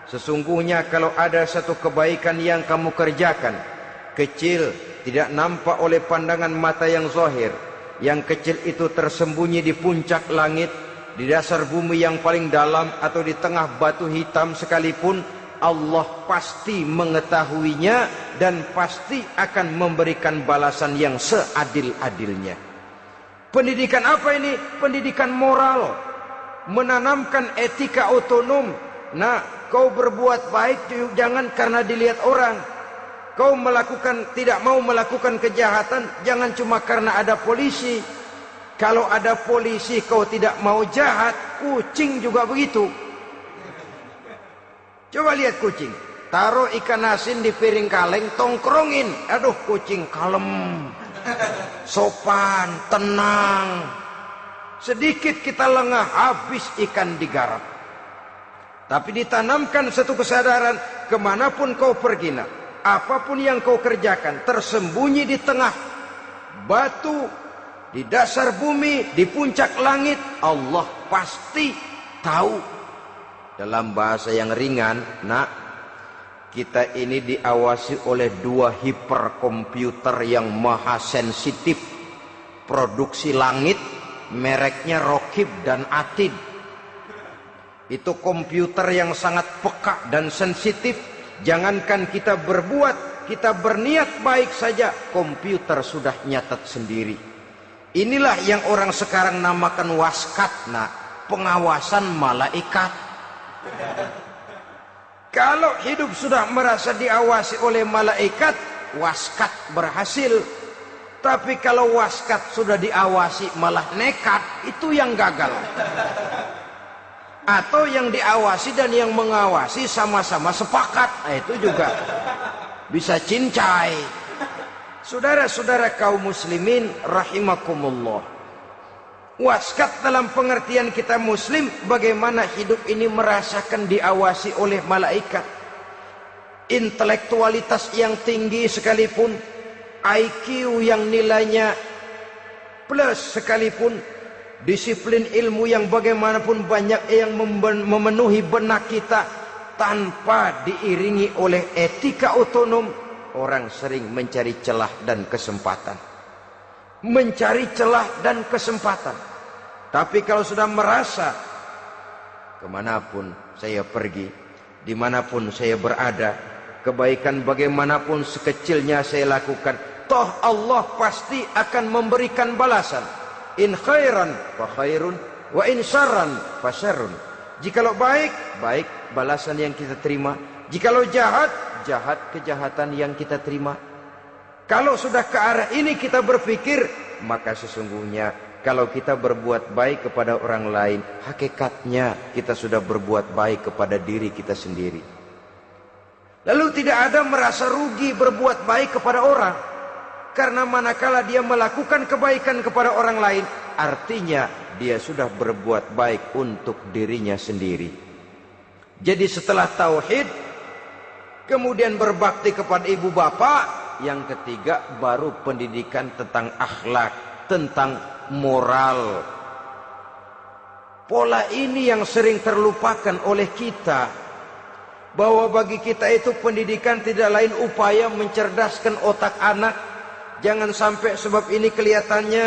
sesungguhnya kalau ada satu kebaikan yang kamu kerjakan, kecil, tidak nampak oleh pandangan mata yang zahir, yang kecil itu tersembunyi di puncak langit, di dasar bumi yang paling dalam, atau di tengah batu hitam sekalipun, Allah pasti mengetahuinya dan pasti akan memberikan balasan yang seadil-adilnya. Pendidikan apa ini? Pendidikan moral, menanamkan etika otonom. Nah, kau berbuat baik jangan karena dilihat orang. Kau tidak mau melakukan kejahatan jangan cuma karena ada polisi. Kalau ada polisi kau tidak mau jahat, kucing juga begitu. Coba lihat kucing, taruh ikan asin di piring kaleng, tongkrongin. Aduh, kucing kalem, sopan, tenang. Sedikit kita lengah, habis ikan digarap. Tapi ditanamkan satu kesadaran, kemanapun kau pergi, apapun yang kau kerjakan, tersembunyi di tengah batu, di dasar bumi, di puncak langit, Allah pasti tahu. Dalam bahasa yang ringan, kita ini diawasi oleh dua hiperkomputer yang maha sensitif. Produksi langit mereknya Rokib dan Atid. Itu komputer yang sangat peka dan sensitif. Jangankan kita berbuat, kita berniat baik saja, komputer sudah nyatat sendiri. Inilah yang orang sekarang namakan waskat, pengawasan malaikat. Kalau hidup sudah merasa diawasi oleh malaikat, waskat berhasil. Tapi kalau waskat sudah diawasi malah nekat, itu yang gagal. Atau yang diawasi dan yang mengawasi sama-sama sepakat, itu juga bisa cincai. Saudara-saudara kaum muslimin rahimakumullah. Waskat dalam pengertian kita muslim, bagaimana hidup ini merasakan diawasi oleh malaikat. Intelektualitas yang tinggi sekalipun, IQ yang nilainya plus sekalipun, disiplin ilmu yang bagaimanapun banyak yang memenuhi benak kita, tanpa diiringi oleh etika otonom, orang sering mencari celah dan kesempatan. Mencari celah dan kesempatan. Tapi kalau sudah merasa, kemanapun saya pergi, dimanapun saya berada, kebaikan bagaimanapun sekecilnya saya lakukan, toh Allah pasti akan memberikan balasan. In khairan fa khairun, wa in syarran fa syarrun. Jikalau baik, baik balasan yang kita terima. Jikalau jahat, jahat kejahatan yang kita terima. Kalau sudah ke arah ini kita berpikir, maka sesungguhnya kalau kita berbuat baik kepada orang lain, hakikatnya kita sudah berbuat baik kepada diri kita sendiri. Lalu tidak ada merasa rugi berbuat baik kepada orang. Karena manakala dia melakukan kebaikan kepada orang lain, artinya dia sudah berbuat baik untuk dirinya sendiri. Jadi setelah tauhid, kemudian berbakti kepada ibu bapak, yang ketiga baru pendidikan tentang akhlak, tentang moral. Pola ini yang sering terlupakan oleh kita, bahwa bagi kita itu pendidikan tidak lain upaya mencerdaskan otak anak. Jangan sampai sebab ini kelihatannya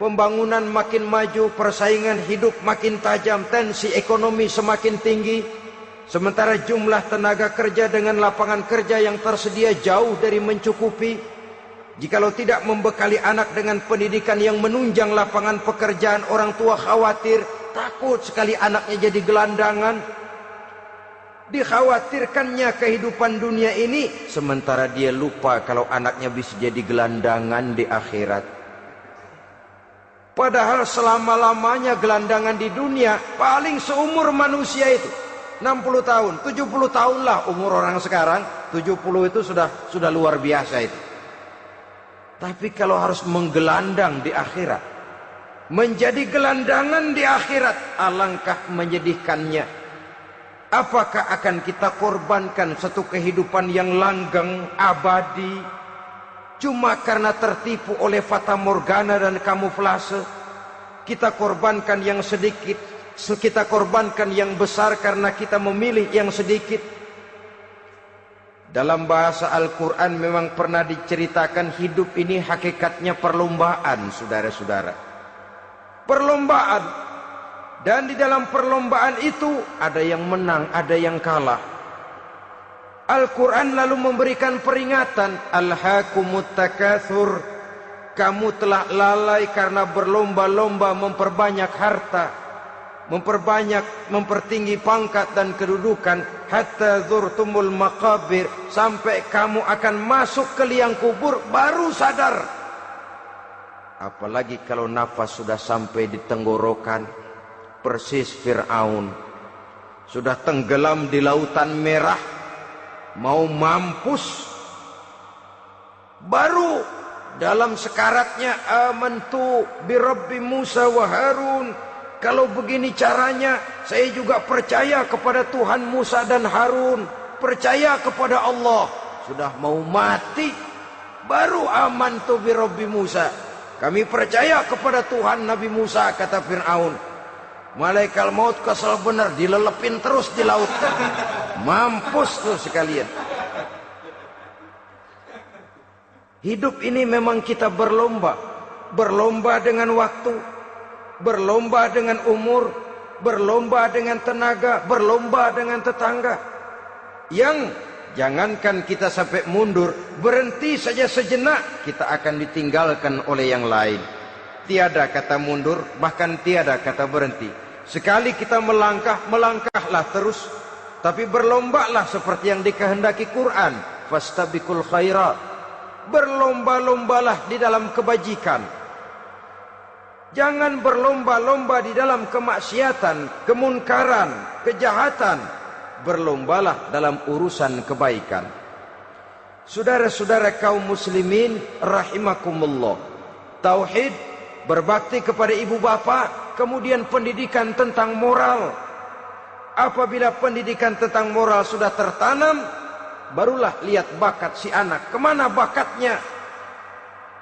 pembangunan makin maju, persaingan hidup makin tajam, tensi ekonomi semakin tinggi, sementara jumlah tenaga kerja dengan lapangan kerja yang tersedia jauh dari mencukupi. Jikalau tidak membekali anak dengan pendidikan yang menunjang lapangan pekerjaan, orang tua khawatir, takut sekali anaknya jadi gelandangan. Dikhawatirkannya kehidupan dunia ini, sementara dia lupa kalau anaknya bisa jadi gelandangan di akhirat. Padahal selama-lamanya gelandangan di dunia, paling seumur manusia itu 60 tahun, 70 tahun lah umur orang sekarang. 70 itu sudah luar biasa itu. Tapi kalau harus menggelandang di akhirat, menjadi gelandangan di akhirat, alangkah menyedihkannya. Apakah akan kita korbankan satu kehidupan yang langgeng, abadi, cuma karena tertipu oleh fata morgana dan kamuflase? Kita korbankan yang sedikit, kita korbankan yang besar karena kita memilih yang sedikit. Dalam bahasa Al-Quran memang pernah diceritakan hidup ini hakikatnya perlombaan, saudara-saudara. Perlombaan. Dan di dalam perlombaan itu ada yang menang, ada yang kalah. Al-Quran lalu memberikan peringatan, Alhaakumut takatsur, kamu telah lalai karena berlomba-lomba memperbanyak harta, mempertinggi pangkat dan kedudukan, hatta zurtumul maqabir, sampai kamu akan masuk ke liang kubur baru sadar. Apalagi kalau nafas sudah sampai di tenggorokan, persis Fir'aun sudah tenggelam di lautan merah, mau mampus, baru dalam sekaratnya amantu bi Rabbi Musa wa Harun. Kalau begini caranya, saya juga percaya kepada Tuhan Musa dan Harun, percaya kepada Allah. Sudah mau mati, baru amantu bi Rabbi Musa, kami percaya kepada Tuhan Nabi Musa, kata Fir'aun. Malaikat maut kesel benar, dilelepin terus di laut, mampus tuh sekalian. Hidup ini memang kita berlomba. berlomba dengan waktu, berlomba dengan umur, berlomba dengan tenaga, berlomba dengan tetangga. Yang jangankan kita sampai mundur, berhenti saja sejenak, kita akan ditinggalkan oleh yang lain. Tiada kata mundur, bahkan tiada kata berhenti. Sekali kita melangkah, melangkahlah terus. Tapi berlombalah seperti yang dikehendaki Quran. Fastabiqul khairat. Berlomba-lombalah di dalam kebajikan. Jangan berlomba-lomba di dalam kemaksiatan, kemunkaran, kejahatan. Berlombalah dalam urusan kebaikan. Saudara-saudara kaum muslimin rahimakumullah. Tauhid, berbakti kepada ibu bapa, kemudian pendidikan tentang moral. Apabila pendidikan tentang moral sudah tertanam, barulah lihat bakat si anak. Kemana bakatnya?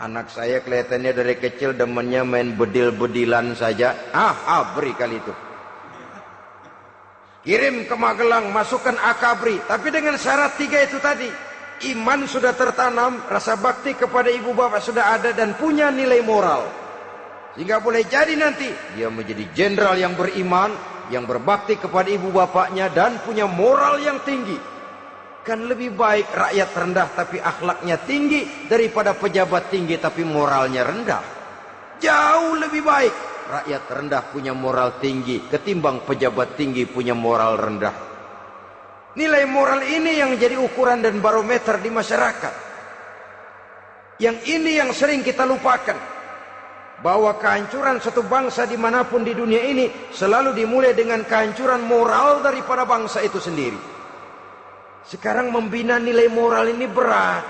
Anak saya kelihatannya dari kecil demennya main bedil-bedilan saja. Abri kali itu. Kirim ke Magelang, masukkan akabri. Tapi dengan syarat 3 itu tadi. Iman sudah tertanam, rasa bakti kepada ibu bapak sudah ada, dan punya nilai moral. Sehingga boleh jadi nanti dia menjadi jenderal yang beriman, yang berbakti kepada ibu bapaknya, dan punya moral yang tinggi. Kan lebih baik rakyat rendah tapi akhlaknya tinggi, daripada pejabat tinggi tapi moralnya rendah. Jauh lebih baik rakyat rendah punya moral tinggi ketimbang pejabat tinggi punya moral rendah. Nilai moral ini yang jadi ukuran dan barometer di masyarakat. Yang ini yang sering kita lupakan, bahwa kehancuran satu bangsa dimanapun di dunia ini selalu dimulai dengan kehancuran moral daripada bangsa itu sendiri. Sekarang membina nilai moral ini berat.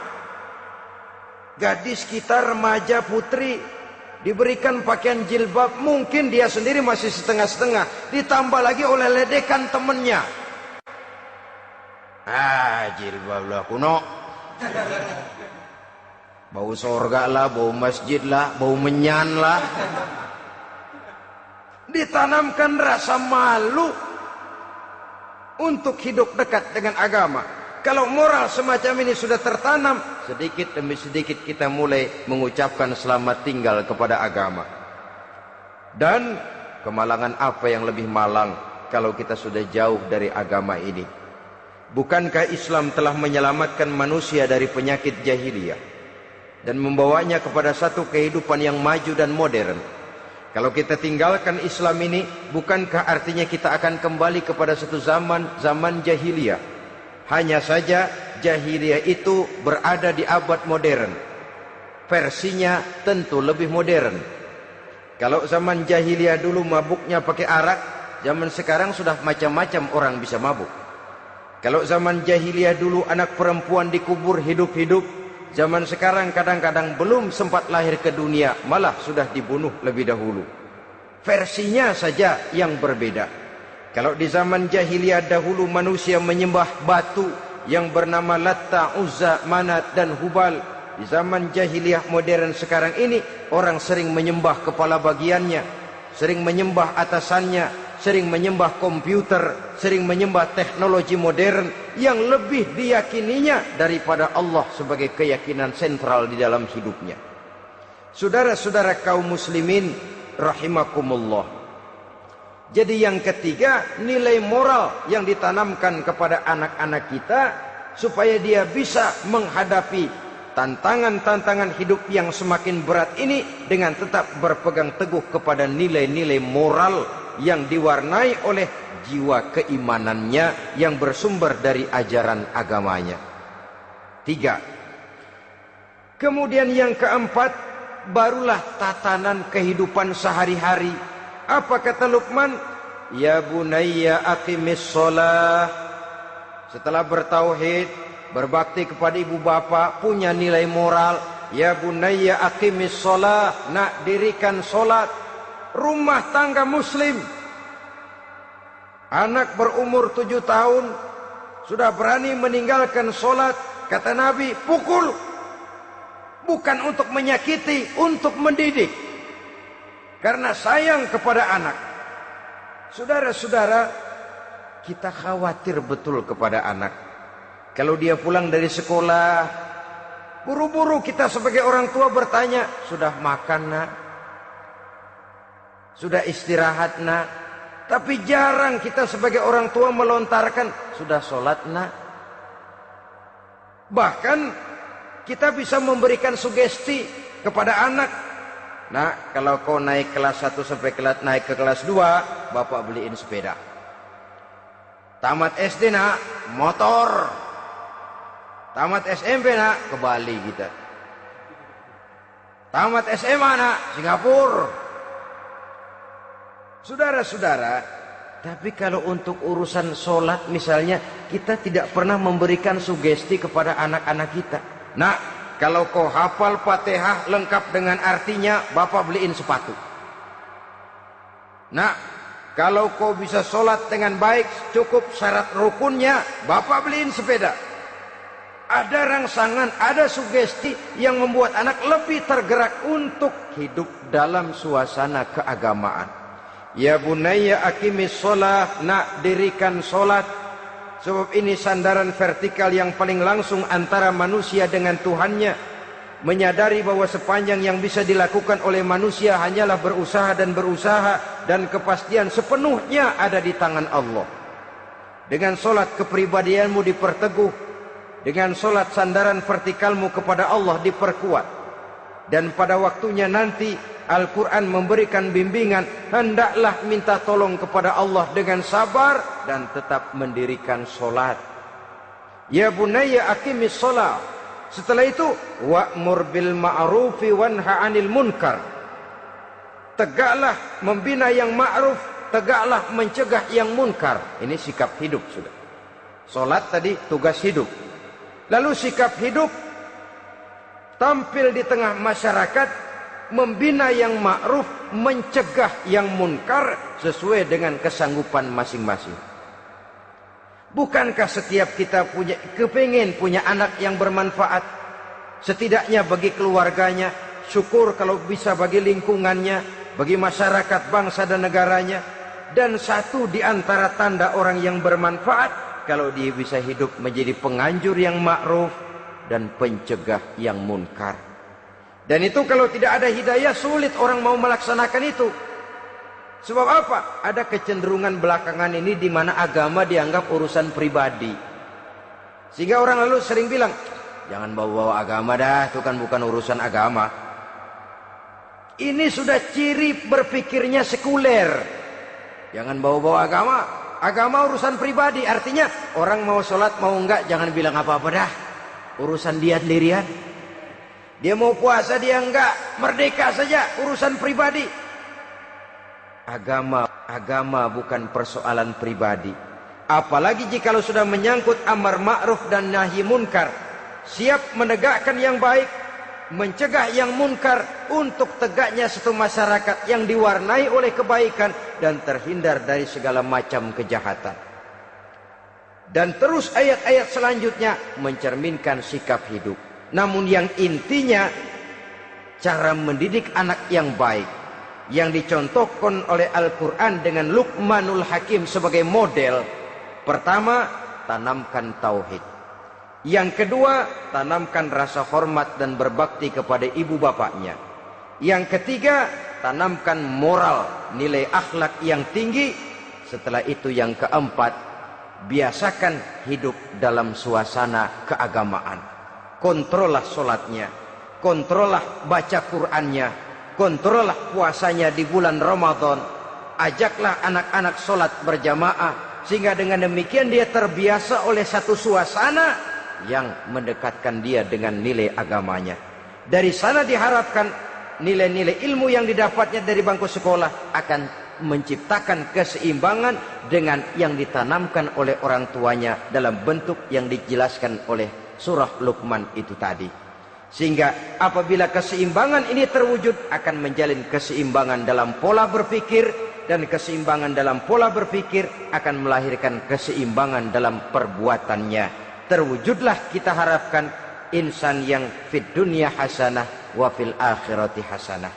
Gadis kita, remaja, putri, diberikan pakaian jilbab, mungkin dia sendiri masih setengah-setengah, ditambah lagi oleh ledekan temennya. Jilbab lah kuno, bau sorga lah, bau masjid lah, bau menyan lah. Ditanamkan rasa malu untuk hidup dekat dengan agama. Kalau moral semacam ini sudah tertanam, sedikit demi sedikit kita mulai mengucapkan selamat tinggal kepada agama. Dan kemalangan apa yang lebih malang kalau kita sudah jauh dari agama ini? Bukankah Islam telah menyelamatkan manusia dari penyakit jahiliyah dan membawanya kepada satu kehidupan yang maju dan modern? Kalau kita tinggalkan Islam ini, bukankah artinya kita akan kembali kepada satu zaman jahiliyah? Hanya saja jahiliyah itu berada di abad modern. Versinya tentu lebih modern. Kalau zaman jahiliyah dulu mabuknya pakai arak, zaman sekarang sudah macam-macam orang bisa mabuk. Kalau zaman jahiliyah dulu anak perempuan dikubur hidup-hidup, zaman sekarang kadang-kadang belum sempat lahir ke dunia, malah sudah dibunuh lebih dahulu. Versinya saja yang berbeda. Kalau di zaman jahiliyah dahulu manusia menyembah batu yang bernama Latta, Uzza, Manat dan Hubal, di zaman jahiliyah modern sekarang ini orang sering menyembah kepala bagiannya, sering menyembah atasannya, sering menyembah komputer, sering menyembah teknologi modern yang lebih diyakininya daripada Allah sebagai keyakinan sentral di dalam hidupnya. Saudara-saudara kaum muslimin rahimakumullah. Jadi yang ketiga, nilai moral yang ditanamkan kepada anak-anak kita supaya dia bisa menghadapi tantangan-tantangan hidup yang semakin berat ini dengan tetap berpegang teguh kepada nilai-nilai moral yang diwarnai oleh jiwa keimanannya yang bersumber dari ajaran agamanya. 3. Kemudian yang keempat, barulah tatanan kehidupan sehari-hari. Apa kata Luqman? Ya bunayya aqimis shalah. Setelah bertauhid, berbakti kepada ibu bapa, punya nilai moral. Ya bunayya aqimis shalah, nak dirikan solat. Rumah tangga muslim. Anak berumur 7 tahun sudah berani meninggalkan solat. Kata Nabi, pukul. Bukan untuk menyakiti, untuk mendidik. Karena sayang kepada anak. Saudara-saudara, kita khawatir betul kepada anak. Kalau dia pulang dari sekolah, Buru-buru kita sebagai orang tua bertanya, sudah makan nak? Sudah istirahat nak? Tapi jarang kita sebagai orang tua melontarkan, sudah sholat nak? Bahkan kita bisa memberikan sugesti kepada anak. Nah, kalau kau naik kelas 1 sampai naik ke kelas 2, bapak beliin sepeda. Tamat SD nak, motor. Tamat SMP nak, ke Bali kita. Tamat SMA nak, Singapura. Saudara-saudara, tapi kalau untuk urusan sholat misalnya, kita tidak pernah memberikan sugesti kepada anak-anak kita. Nah, kalau kau hafal Fatihah lengkap dengan artinya, bapak beliin sepatu. Nah, kalau kau bisa sholat dengan baik, cukup syarat rukunnya, bapak beliin sepeda. Ada rangsangan, ada sugesti yang membuat anak lebih tergerak untuk hidup dalam suasana keagamaan. Ya bunayya aqimis sholah, nak dirikan sholat. Sebab ini sandaran vertikal yang paling langsung antara manusia dengan Tuhannya. Menyadari bahwa sepanjang yang bisa dilakukan oleh manusia hanyalah berusaha dan kepastian sepenuhnya ada di tangan Allah. Dengan sholat kepribadianmu diperteguh. Dengan sholat sandaran vertikalmu kepada Allah diperkuat. Dan pada waktunya nanti Al-Quran memberikan bimbingan, hendaklah minta tolong kepada Allah dengan sabar dan tetap mendirikan sholat. Ya bunayya aqimis sholat. Setelah itu, wa'mur bil ma'rufi wanha 'anil munkar. Tegaklah membina yang ma'ruf, tegaklah mencegah yang munkar. Ini sikap hidup sudah. Sholat tadi tugas hidup. Lalu sikap hidup tampil di tengah masyarakat, membina yang ma'ruf, mencegah yang munkar sesuai dengan kesanggupan masing-masing. Bukankah setiap kita kepingin punya anak yang bermanfaat, setidaknya bagi keluarganya, syukur kalau bisa bagi lingkungannya, bagi masyarakat, bangsa dan negaranya. Dan satu di antara tanda orang yang bermanfaat, kalau dia bisa hidup menjadi penganjur yang ma'ruf dan pencegah yang munkar. Dan itu kalau tidak ada hidayah, sulit orang mau melaksanakan itu. Sebab apa? Ada kecenderungan belakangan ini di mana agama dianggap urusan pribadi. Sehingga orang lalu sering bilang, jangan bawa-bawa agama dah, itu kan bukan urusan agama. Ini sudah ciri berpikirnya sekuler. Jangan bawa-bawa agama. Agama urusan pribadi, artinya orang mau sholat mau enggak jangan bilang apa-apa dah, urusan dia sendirian. Dia mau puasa dia enggak, merdeka saja, urusan pribadi. Agama bukan persoalan pribadi. Apalagi jika sudah menyangkut amar ma'ruf dan nahi munkar, siap menegakkan yang baik, mencegah yang munkar untuk tegaknya satu masyarakat yang diwarnai oleh kebaikan dan terhindar dari segala macam kejahatan. Dan terus ayat-ayat selanjutnya mencerminkan sikap hidup. Namun yang intinya cara mendidik anak yang baik yang dicontohkan oleh Al-Quran dengan Luqmanul Hakim sebagai model. Pertama, tanamkan tauhid. Yang kedua, tanamkan rasa hormat dan berbakti kepada ibu bapaknya. Yang ketiga, tanamkan moral, nilai akhlak yang tinggi. Setelah itu yang keempat, biasakan hidup dalam suasana keagamaan. Kontrollah sholatnya, kontrollah baca Qur'annya, kontrollah puasanya di bulan Ramadan. Ajaklah anak-anak sholat berjamaah, sehingga dengan demikian dia terbiasa oleh satu suasana yang mendekatkan dia dengan nilai agamanya. Dari sana diharapkan nilai-nilai ilmu yang didapatnya dari bangku sekolah akan menciptakan keseimbangan dengan yang ditanamkan oleh orang tuanya dalam bentuk yang dijelaskan oleh surah Luqman itu tadi. Sehingga apabila keseimbangan ini terwujud, akan menjalin keseimbangan dalam pola berpikir, dan keseimbangan dalam pola berpikir akan melahirkan keseimbangan dalam perbuatannya. Terwujudlah kita harapkan insan yang fid dunya hasanah wa fil akhirati hasanah.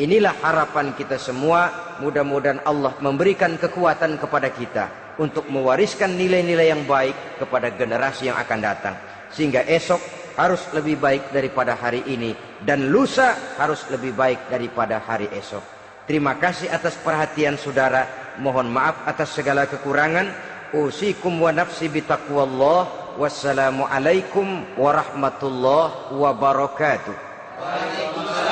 Inilah harapan kita semua. Mudah-mudahan Allah memberikan kekuatan kepada kita untuk mewariskan nilai-nilai yang baik kepada generasi yang akan datang, sehingga esok harus lebih baik daripada hari ini, dan lusa harus lebih baik daripada hari esok. Terima kasih atas perhatian saudara. Mohon maaf atas segala kekurangan. Usikum wa nafsi bitaqwallah. Wassalamualaikum warahmatullahi wabarakatuh.